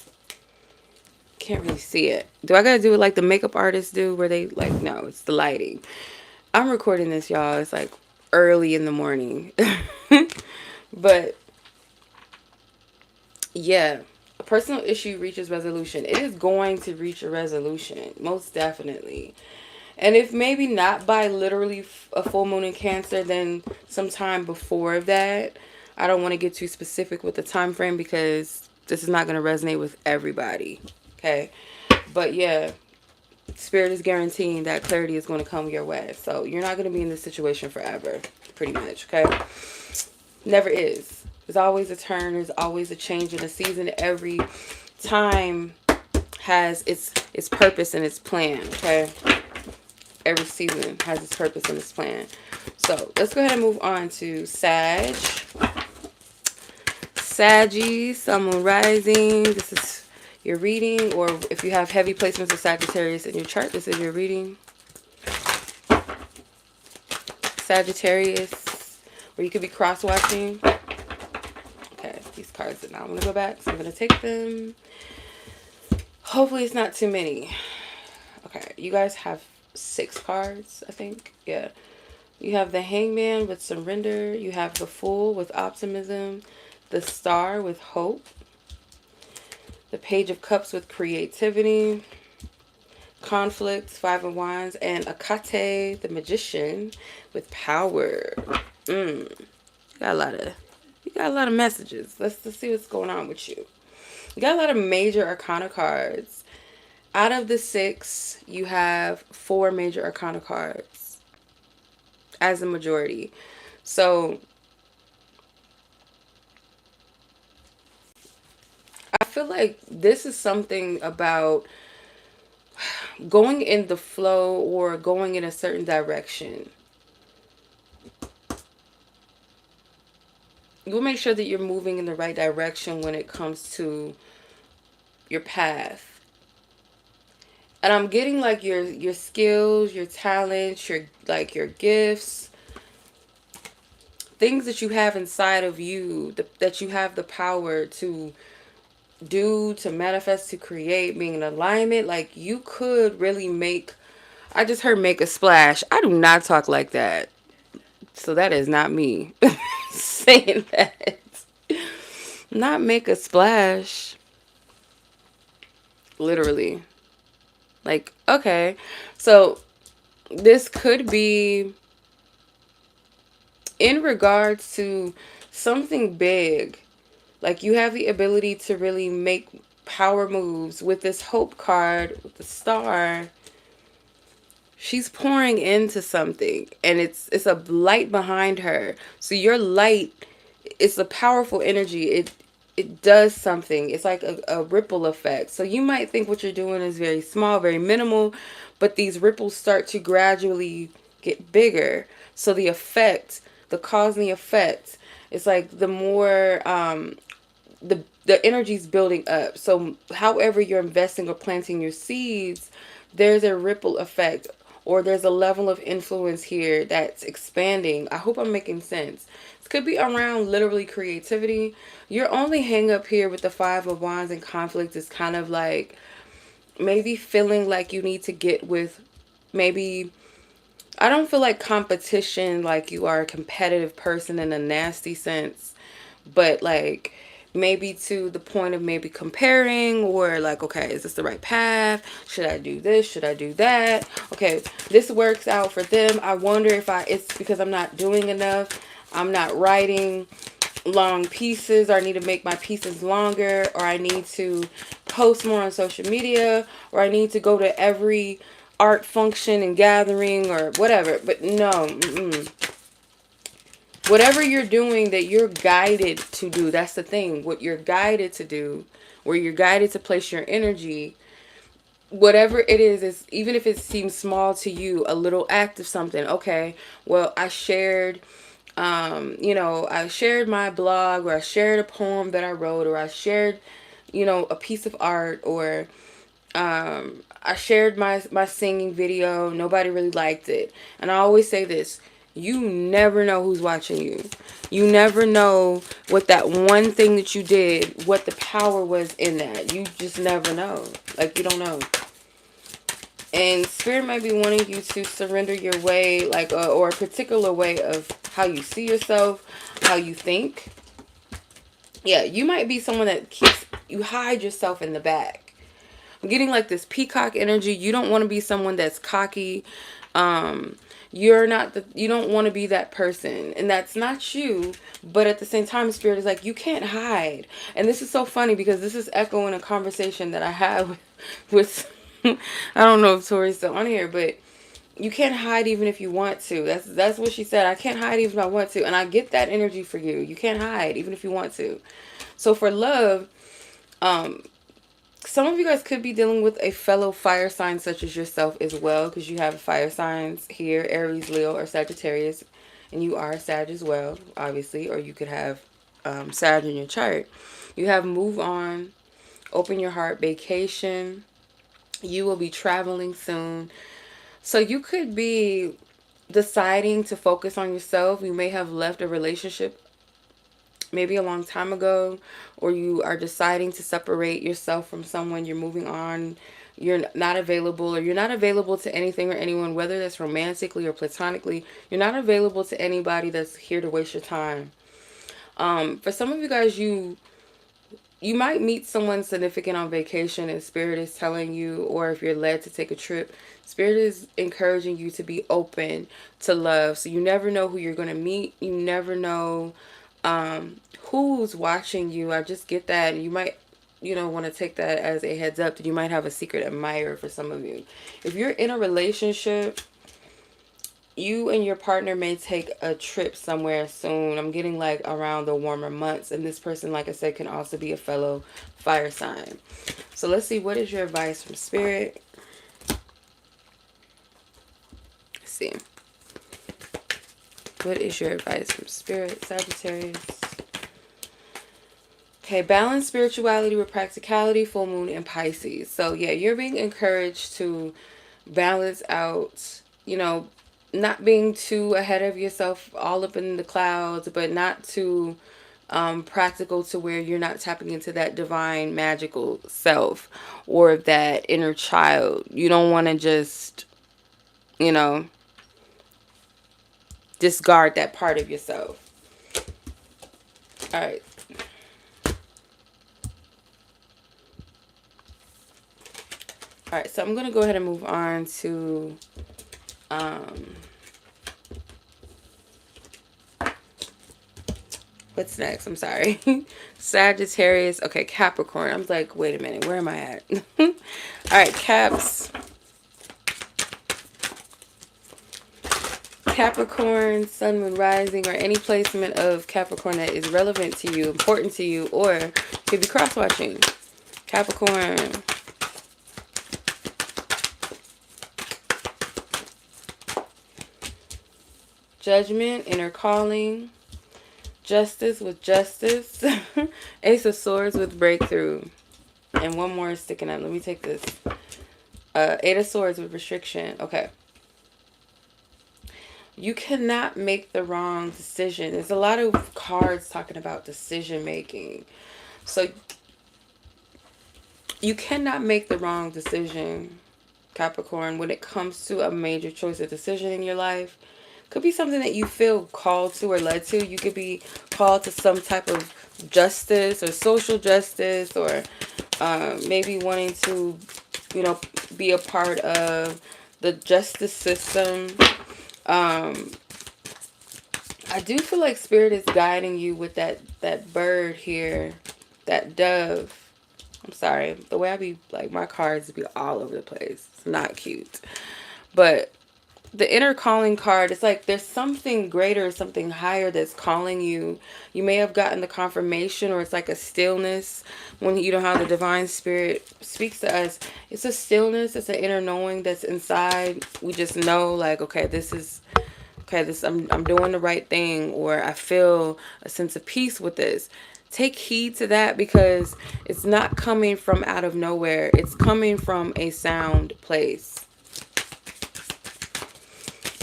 Can't really see it. Do I gotta do it like the makeup artists do, where they like, no, it's the lighting. I'm recording this, y'all. It's like early in the morning. But yeah, a personal issue reaches resolution. It is going to reach a resolution, most definitely. And if maybe not by literally a full moon in Cancer, then sometime before that. I don't want to get too specific with the time frame because this is not going to resonate with everybody. Okay. But yeah, Spirit is guaranteeing that clarity is going to come your way. So you're not going to be in this situation forever, pretty much, okay? Never is. There's always a turn. There's always a change in a season. Every time has its purpose and its plan, okay? Every season has its purpose and its plan. So let's go ahead and move on to Sag. Saggy, Sun, Moon, Rising. This is your reading, or if you have heavy placements of Sagittarius in your chart, this is your reading. Sagittarius, or you could be cross-watching. Okay, these cards did not want to go back, so I'm going to take them. Hopefully it's not too many. Okay, you guys have 6 cards, I think. Yeah. You have the Hangman with surrender. You have the Fool with optimism. The Star with hope. The Page of Cups with creativity, conflict, 5 of Wands, and 𝗥𝗲𝗽, the Magician, with power. You got a lot of messages. Let's see what's going on with you. You got a lot of major arcana cards. Out of the 6, you have 4 major arcana cards as a majority. So I feel like this is something about going in the flow or going in a certain direction. You'll make sure that you're moving in the right direction when it comes to your path. And I'm getting like your skills, your talents, your gifts, things that you have inside of you, that you have the power to do, to manifest, to create, being in alignment. Like, you could really make I just heard make a splash. I do not talk like that. So that is not me saying that. Not make a splash. Literally. Like, okay. So this could be in regards to something big. Like you have the ability to really make power moves with this hope card, with the star. She's pouring into something and it's a light behind her. So your light, it's a powerful energy. It does something. It's like a ripple effect. So you might think what you're doing is very small, very minimal, but these ripples start to gradually get bigger. So the effect, the cause and the effect, it's like the more the energy's building up. So however you're investing or planting your seeds, there's a ripple effect or there's a level of influence here that's expanding. I hope I'm making sense. This could be around literally creativity. Your only hang up here with the Five of Wands and conflict is kind of like maybe feeling like you need to get with maybe, I don't feel like competition, like you are a competitive person in a nasty sense, but like maybe to the point of maybe comparing or like, okay, is this the right path? Should I do this? Should I do that? Okay, this works out for them. I wonder if it's because I'm not doing enough. I'm not writing long pieces, or I need to make my pieces longer, or I need to post more on social media, or I need to go to every art function and gathering or whatever. But no, whatever you're doing that you're guided to do, that's the thing. What you're guided to do, where you're guided to place your energy, whatever it is even if it seems small to you, a little act of something. Okay, well, I shared I shared my blog, or I shared a poem that I wrote, or I shared, a piece of art, or I shared my singing video. Nobody really liked it. And I always say this, you never know who's watching you. You never know what that one thing that you did, what the power was in that. You just never know. Like, you don't know. And Spirit might be wanting you to surrender your way, like, or a particular way of how you see yourself, how you think. Yeah, you might be someone that you hide yourself in the back. I'm getting like this peacock energy. You don't want to be someone that's cocky. You don't want to be that person, and that's not you. But at the same time, Spirit is like, you can't hide. And this is so funny because this is echoing a conversation that I had with I don't know if Tori's still on here, but you can't hide even if you want to. That's what she said. I can't hide even if I want to. And I get that energy for you. You can't hide even if you want to. So for love, some of you guys could be dealing with a fellow fire sign such as yourself as well, because you have fire signs here, Aries, Leo, or Sagittarius, and you are Sag as well, obviously, or you could have Sag in your chart. You have move on, open your heart, vacation. You will be traveling soon. So you could be deciding to focus on yourself. You may have left a relationship maybe a long time ago, or you are deciding to separate yourself from someone. You're moving on. You're not available, or you're not available to anything or anyone, whether that's romantically or platonically. You're not available to anybody that's here to waste your time. For some of you guys, you might meet someone significant on vacation, and Spirit is telling you, or if you're led to take a trip, Spirit is encouraging you to be open to love. So you never know who you're going to meet. You never know who's watching you. I just get that. You might, want to take that as a heads up that you might have a secret admirer for some of you. If you're in a relationship, you and your partner may take a trip somewhere soon. I'm getting like around the warmer months. And this person, like I said, can also be a fellow fire sign. So let's see, what is your advice from Spirit? Let's see. What is your advice from Spirit, Sagittarius? Okay, balance spirituality with practicality, full moon in Pisces. So yeah, you're being encouraged to balance out, not being too ahead of yourself, all up in the clouds, but not too practical to where you're not tapping into that divine magical self or that inner child. You don't want to just you know, discard that part of yourself. All right. All right, so I'm going to go ahead and move on to what's next? I'm sorry. Sagittarius. Okay, Capricorn. I'm like, wait a minute. Where am I at? All right, Caps. Capricorn, Sun, Moon, Rising, or any placement of Capricorn that is relevant to you, important to you, or could be cross-watching. Capricorn. Judgment, inner calling. Justice with justice. Ace of Swords with breakthrough. And one more is sticking out. Let me take this. Eight of Swords with restriction. Okay. You cannot make the wrong decision. There's a lot of cards talking about decision making. So you cannot make the wrong decision, Capricorn, when it comes to a major choice or decision in your life. Could be something that you feel called to or led to. You could be called to some type of justice or social justice, or maybe wanting to, you know, be a part of the justice system. I do feel like Spirit is guiding you with that bird here, that dove. I'm sorry, the way I be, like, my cards be all over the place. It's not cute. But the inner calling card, it's like there's something greater, something higher that's calling you. You may have gotten the confirmation, or it's like a stillness. When you know how the divine spirit speaks to us, it's a stillness, it's an inner knowing that's inside. We just know, like, okay, this is, okay, this, I'm doing the right thing, or I feel a sense of peace with this. Take heed to that, because it's not coming from out of nowhere. It's coming from a sound place.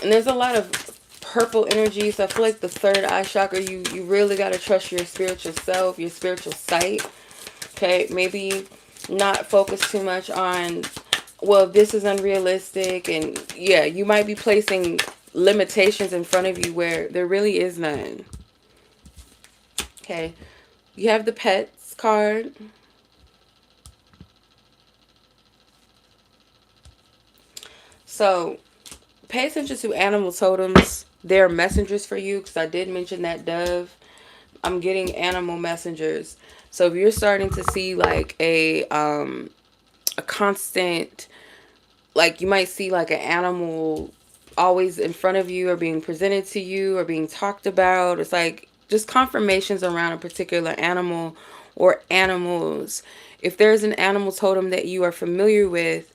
And there's a lot of purple energy. So I feel like the third eye chakra, you really got to trust your spiritual self, your spiritual sight. Okay, maybe not focus too much on, well, this is unrealistic. And yeah, you might be placing limitations in front of you where there really is none. Okay, you have the pets card. So pay attention to animal totems. They're messengers for you, because I did mention that dove. I'm getting animal messengers. So if you're starting to see like a constant, like you might see like an animal always in front of you, or being presented to you, or being talked about. It's like just confirmations around a particular animal or animals. If there's an animal totem that you are familiar with,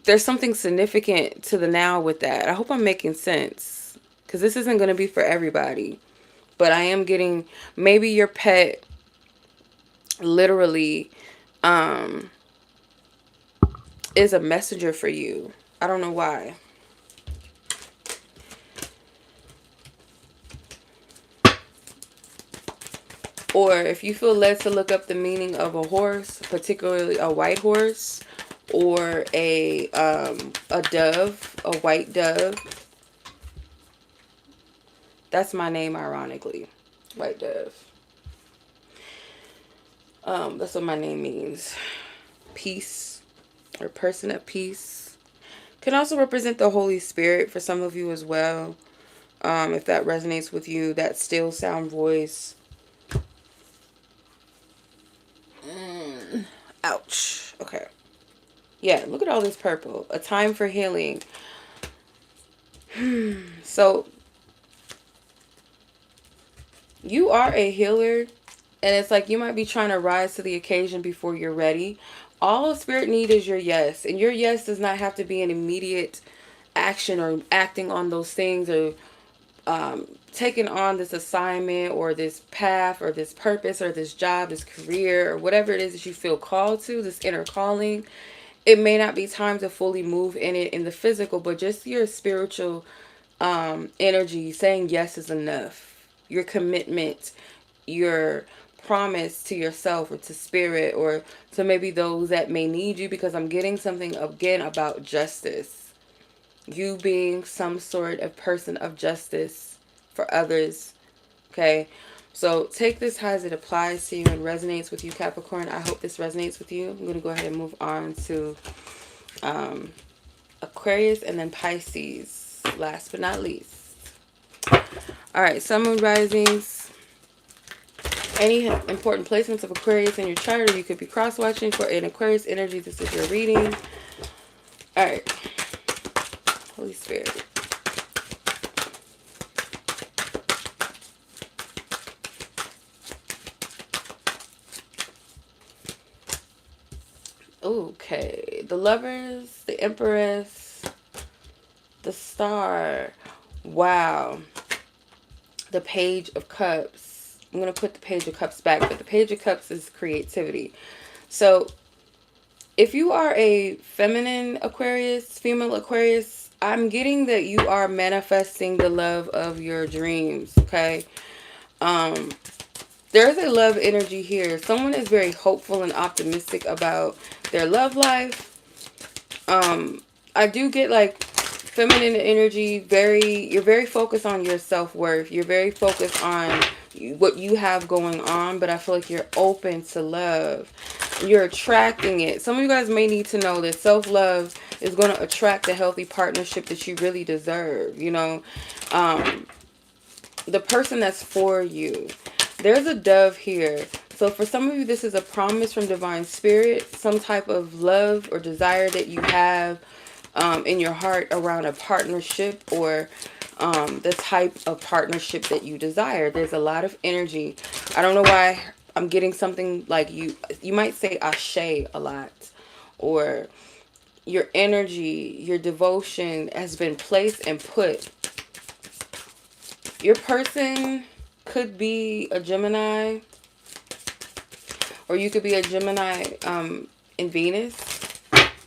there's something significant to the now with that. I hope I'm making sense, because this isn't going to be for everybody. But I am getting, maybe your pet literally is a messenger for you. I don't know why. Or if you feel led to look up the meaning of a horse, particularly a white horse, or a dove, a white dove. That's my name, ironically. White dove. That's what my name means. Peace, or person of peace. Can also represent the Holy Spirit for some of you as well. If that resonates with you, that still sound voice. Ouch. Okay. Yeah, look at all this purple. A time for healing. So, you are a healer, and it's like you might be trying to rise to the occasion before you're ready. All Spirit need is your yes. And your yes does not have to be an immediate action, or acting on those things, or taking on this assignment, or this path, or this purpose, or this job, this career, or whatever it is that you feel called to, this inner calling. It may not be time to fully move in it in the physical, but just your spiritual energy saying yes is enough. Your commitment, your promise to yourself or to spirit or to maybe those that may need you, because I'm getting something again about justice. You being some sort of person of justice for others. Okay. So take this as it applies to you and resonates with you, Capricorn. I hope this resonates with you. I'm going to go ahead and move on to Aquarius and then Pisces, last but not least. All right, Sun, Moon, Risings. Any important placements of Aquarius in your chart, or you could be cross-watching for an Aquarius energy. This is your reading. All right. Holy Spirit. Okay. The Lovers, the Empress, the Star. Wow. The Page of Cups. I'm going to put the Page of Cups back, but the Page of Cups is creativity. So if you are a feminine Aquarius, female Aquarius, I'm getting that you are manifesting the love of your dreams, okay? There's a love energy here. Someone is very hopeful and optimistic about their love life. I do get like feminine energy, you're very focused on your self-worth. You're very focused on what you have going on, but I feel like you're open to love. You're attracting it. Some of you guys may need to know that self-love is going to attract the healthy partnership that you really deserve, you know. The person that's for you. There's a dove here. So for some of you, this is a promise from divine spirit, some type of love or desire that you have in your heart around a partnership, or the type of partnership that you desire. There's a lot of energy. I don't know why I'm getting something like you might say 𝗟cie a lot, or your energy, your devotion has been placed and put. Your person could be a Gemini, or you could be a Gemini in Venus.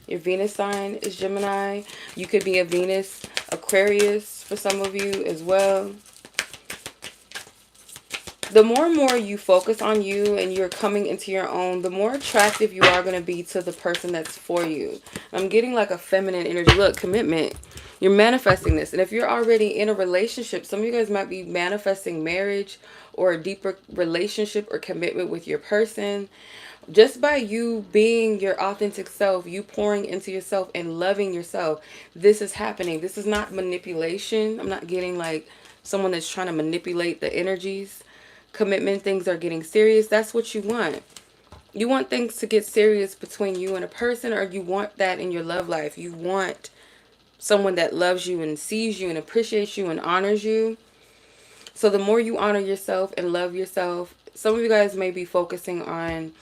Your Venus sign is Gemini. You could be a Venus Aquarius for some of you as well. The more and more you focus on you and you're coming into your own, the more attractive you are going to be to the person that's for you. I'm getting like a feminine energy. Look, commitment. You're manifesting this. And if you're already in a relationship, some of you guys might be manifesting marriage or a deeper relationship or commitment with your person. Just by you being your authentic self, you pouring into yourself and loving yourself, this is happening. This is not manipulation. I'm not getting like someone that's trying to manipulate the energies. Commitment, things are getting serious. That's what you want. You want things to get serious between you and a person, or you want that in your love life. You want someone that loves you and sees you and appreciates you and honors you. So the more you honor yourself and love yourself, some of you guys may be focusing on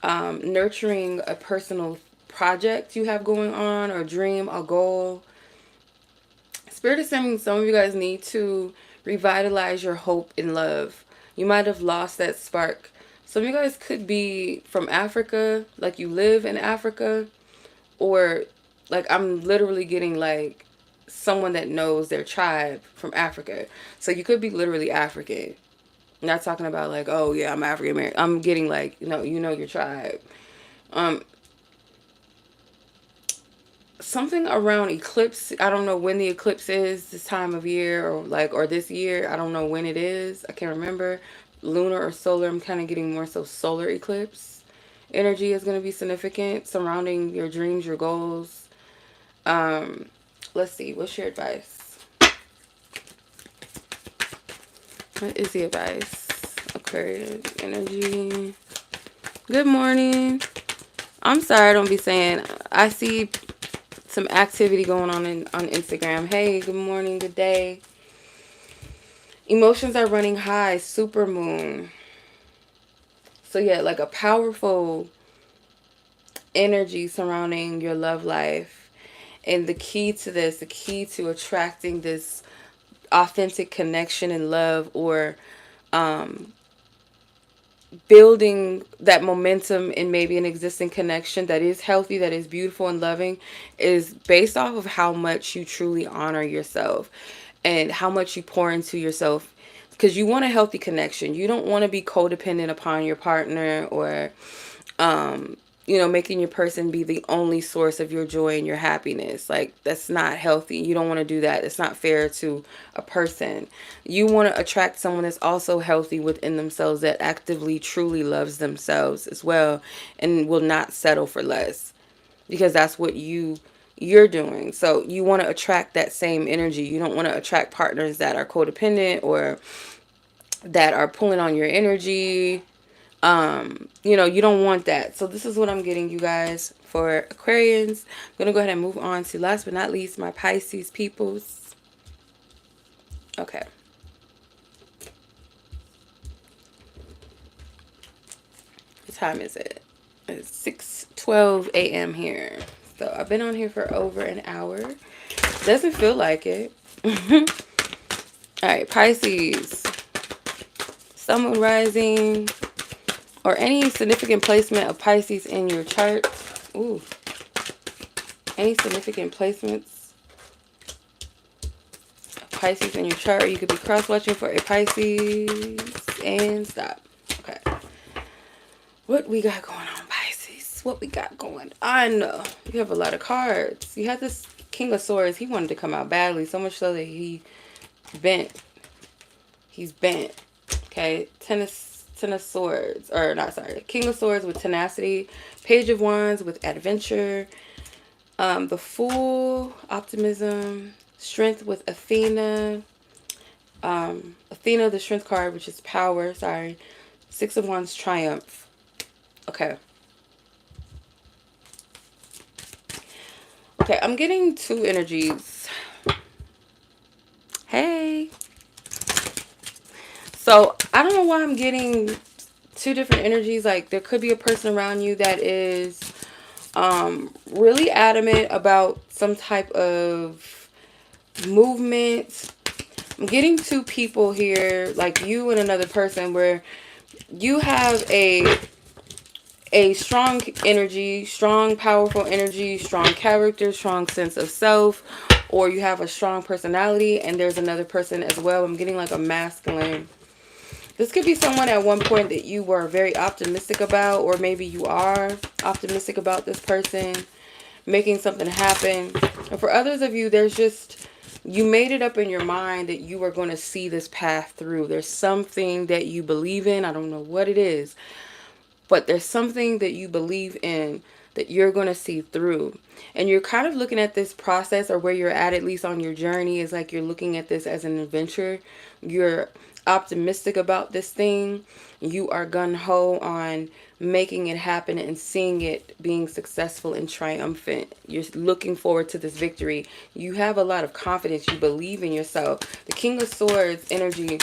nurturing a personal project you have going on, or dream, a goal. Spirit is saying some of you guys need to revitalize your hope in love. You might have lost that spark. Some of you guys could be from Africa, like you live in Africa, or like I'm literally getting like someone that knows their tribe from Africa. So you could be literally African. I'm not talking about like, oh yeah, I'm African American. I'm getting like, you know your tribe. Something around eclipse. I don't know when the eclipse is this time of year, or this year. I don't know when it is. I can't remember. Lunar or solar. I'm kind of getting more so solar eclipse. Energy is going to be significant surrounding your dreams, your goals. Let's see. What's your advice? What is the advice? Aquarius energy. Good morning. I'm sorry I don't be saying. I see some activity going on on Instagram. Hey, good morning, good day. Emotions are running high. Super moon. So yeah, like a powerful energy surrounding your love life. And the key to this, the key to attracting this authentic connection and love, or building that momentum in maybe an existing connection that is healthy, that is beautiful and loving, is based off of how much you truly honor yourself and how much you pour into yourself. because you want a healthy connection. You don't want to be codependent upon your partner, or making your person be the only source of your joy and your happiness. Like, that's not healthy. You don't want to do that. It's not fair to a person. You want to attract someone that's also healthy within themselves, that actively, truly loves themselves as well, and will not settle for less, because that's what you're doing. So you want to attract that same energy. You don't want to attract partners that are codependent or that are pulling on your energy. You don't want that. So this is what I'm getting, you guys, for Aquarians. I'm going to go ahead and move on to, last but not least, my Pisces peoples. Okay. What time is it? It's 6:12 a.m. here. So I've been on here for over an hour. Doesn't feel like it. All right, Pisces. Sun, Moon, Rising, or any significant placement of Pisces in your chart. Ooh. Any significant placements of Pisces in your chart. You could be cross-watching for a Pisces. And stop. Okay. What we got going on, Pisces? What we got going on? You have a lot of cards. You had this King of Swords. He wanted to come out badly. So much so that he bent. He's bent. Okay. Ten of Swords. Or not, sorry. King of Swords with tenacity. Page of Wands with adventure. The Fool, optimism. Strength with Athena. Athena, the Strength card, which is power. Sorry. Six of Wands, triumph. Okay. Okay, I'm getting two energies. Hey. So, I don't know why I'm getting two different energies. Like, there could be a person around you that is really adamant about some type of movement. I'm getting two people here, like you and another person, where you have a strong energy, strong, powerful energy, strong character, strong sense of self, or you have a strong personality, and there's another person as well. I'm getting like a masculine. This could be someone at one point that you were very optimistic about, or maybe you are optimistic about this person making something happen. And for others of you, there's just, you made it up in your mind that you are going to see this path through. There's something that you believe in. I don't know what it is, but there's something that you believe in that you're going to see through. And you're kind of looking at this process, or where you're at least on your journey, is like you're looking at this as an adventure. You're optimistic about this thing. You are gung-ho on making it happen and seeing it being successful and triumphant. You're looking forward to this victory. You have a lot of confidence. You believe in yourself. The King of Swords energy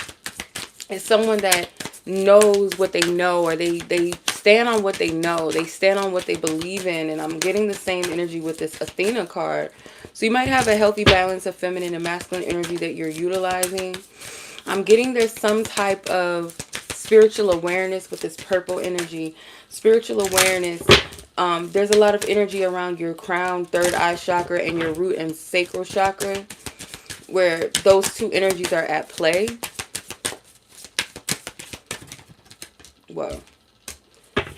is someone that knows what they know, or they stand on what they know. They stand on what they believe in. And I'm getting the same energy with this Athena card. So you might have a healthy balance of feminine and masculine energy that you're utilizing. I'm getting there's some type of spiritual awareness with this purple energy. Spiritual awareness. There's a lot of energy around your crown, third eye chakra, and your root and sacral chakra, where those two energies are at play. Whoa.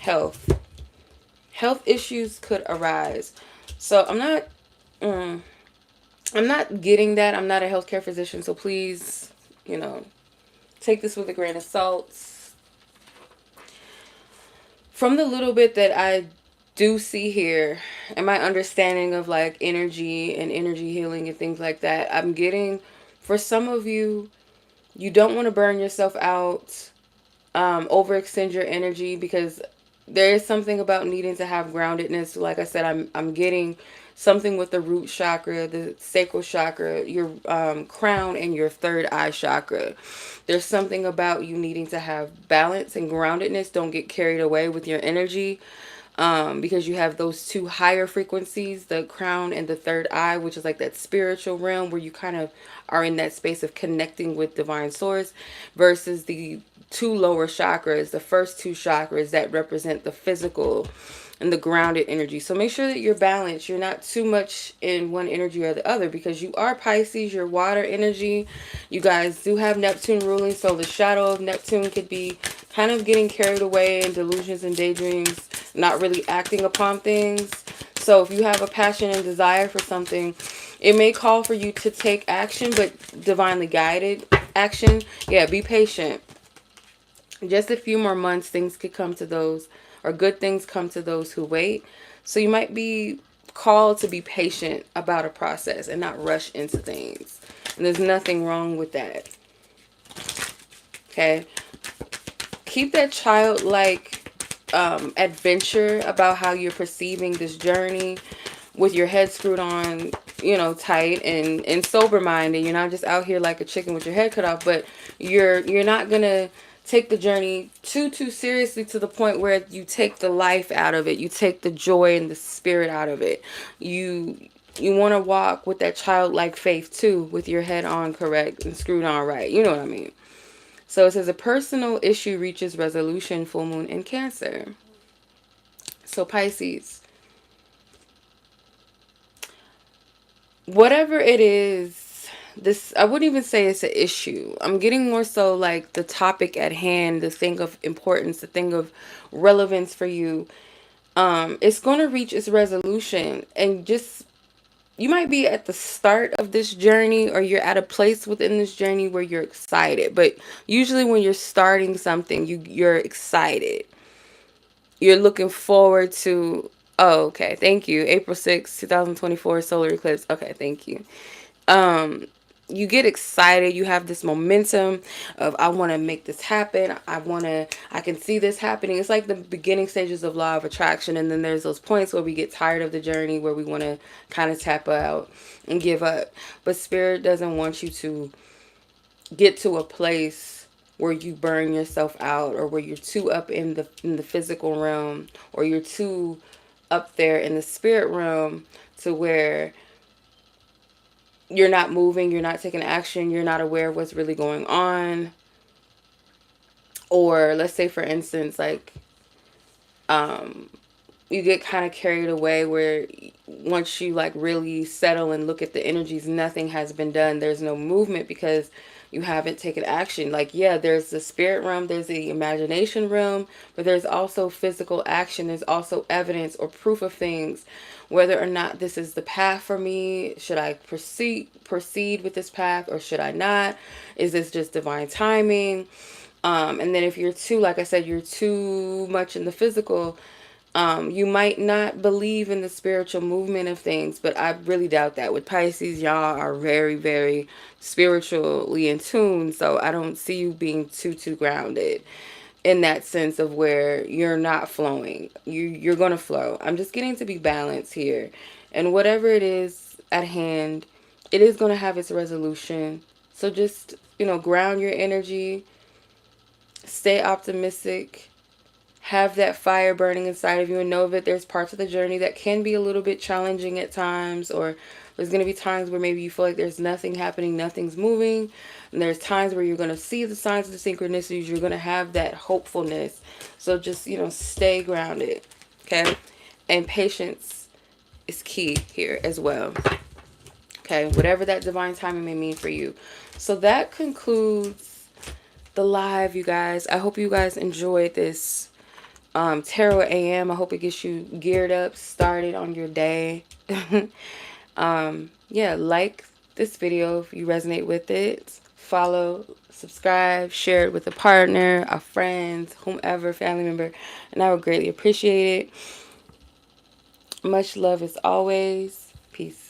Health issues could arise. So I'm not getting that. I'm not a healthcare physician, so please, take this with a grain of salt. From the little bit that I do see here, and my understanding of like energy and energy healing and things like that, I'm getting, for some of you, you don't want to burn yourself out, overextend your energy, because there is something about needing to have groundedness. Like I said, I'm getting something with the root chakra, the sacral chakra, your crown, and your third eye chakra. There's something about you needing to have balance and groundedness. Don't get carried away with your energy, because you have those two higher frequencies, the crown and the third eye, which is like that spiritual realm where you kind of are in that space of connecting with divine source, versus the two lower chakras, the first two chakras that represent the physical and the grounded energy. So make sure that you're balanced. You're not too much in one energy or the other, because you are Pisces, you're water energy. You guys do have Neptune ruling, so the shadow of Neptune could be kind of getting carried away in delusions and daydreams, not really acting upon things. So if you have a passion and desire for something, it may call for you to take action, but divinely guided action. Yeah, be patient. Just a few more months, things could come to those, or good things come to those who wait. So you might be called to be patient about a process and not rush into things. And there's nothing wrong with that. Okay? Keep that childlike adventure about how you're perceiving this journey, with your head screwed on, you know, tight and sober minded. You're not just out here like a chicken with your head cut off, but you're not gonna take the journey too seriously to the point where you take the life out of it, you take the joy and the spirit out of it. You want to walk with that childlike faith too, with your head on correct and screwed on right. You know what I mean? So it says a personal issue reaches resolution, full moon in Cancer. So Pisces, whatever it is, this, I wouldn't even say it's an issue. I'm getting more so like the topic at hand, the thing of importance, the thing of relevance for you. It's going to reach its resolution, and just, you might be at the start of this journey, or you're at a place within this journey where you're excited. But usually when you're starting something, you're excited. You're looking forward to, oh, okay, thank you. April 6th, 2024 solar eclipse. Okay, thank you. Um you get excited, you have this momentum of, I want to make this happen. I can see this happening. It's like the beginning stages of law of attraction, and then there's those points where we get tired of the journey, where we want to kind of tap out and give up. But spirit doesn't want you to get to a place where you burn yourself out, or where you're too up in the physical realm, or you're too up there in the spirit realm, to where you're not moving, you're not taking action, you're not aware of what's really going on. Or let's say, for instance, like you get kind of carried away, where once you like really settle and look at the energies, nothing has been done. There's no movement because you haven't taken action. Like, yeah, there's the spirit realm, there's the imagination realm, but there's also physical action. There's also evidence or proof of things, whether or not this is the path for me. Should I proceed with this path, or should I not? Is this just divine timing? And then if you're too, like I said, you're too much in the physical, you might not believe in the spiritual movement of things, but I really doubt that. With Pisces, y'all are very, very spiritually in tune, so I don't see you being too grounded in that sense of where you're not flowing. You're gonna flow. I'm just getting to be balanced here, and whatever it is at hand, it is gonna have its resolution. So just, you know, ground your energy, stay optimistic, have that fire burning inside of you, and know that there's parts of the journey that can be a little bit challenging at times, or there's going to be times where maybe you feel like there's nothing happening, nothing's moving, and there's times where you're going to see the signs of the synchronicities, you're going to have that hopefulness. So just, you know, stay grounded, okay? And patience is key here as well, okay? Whatever that divine timing may mean for you. So that concludes the live, you guys. I hope you guys enjoyed this tarot AM. I hope it gets you geared up, started on your day. Yeah, like this video if you resonate with it. Follow, subscribe, share it with a partner, a friend, whomever, family member, and I would greatly appreciate it. Much love as always. Peace.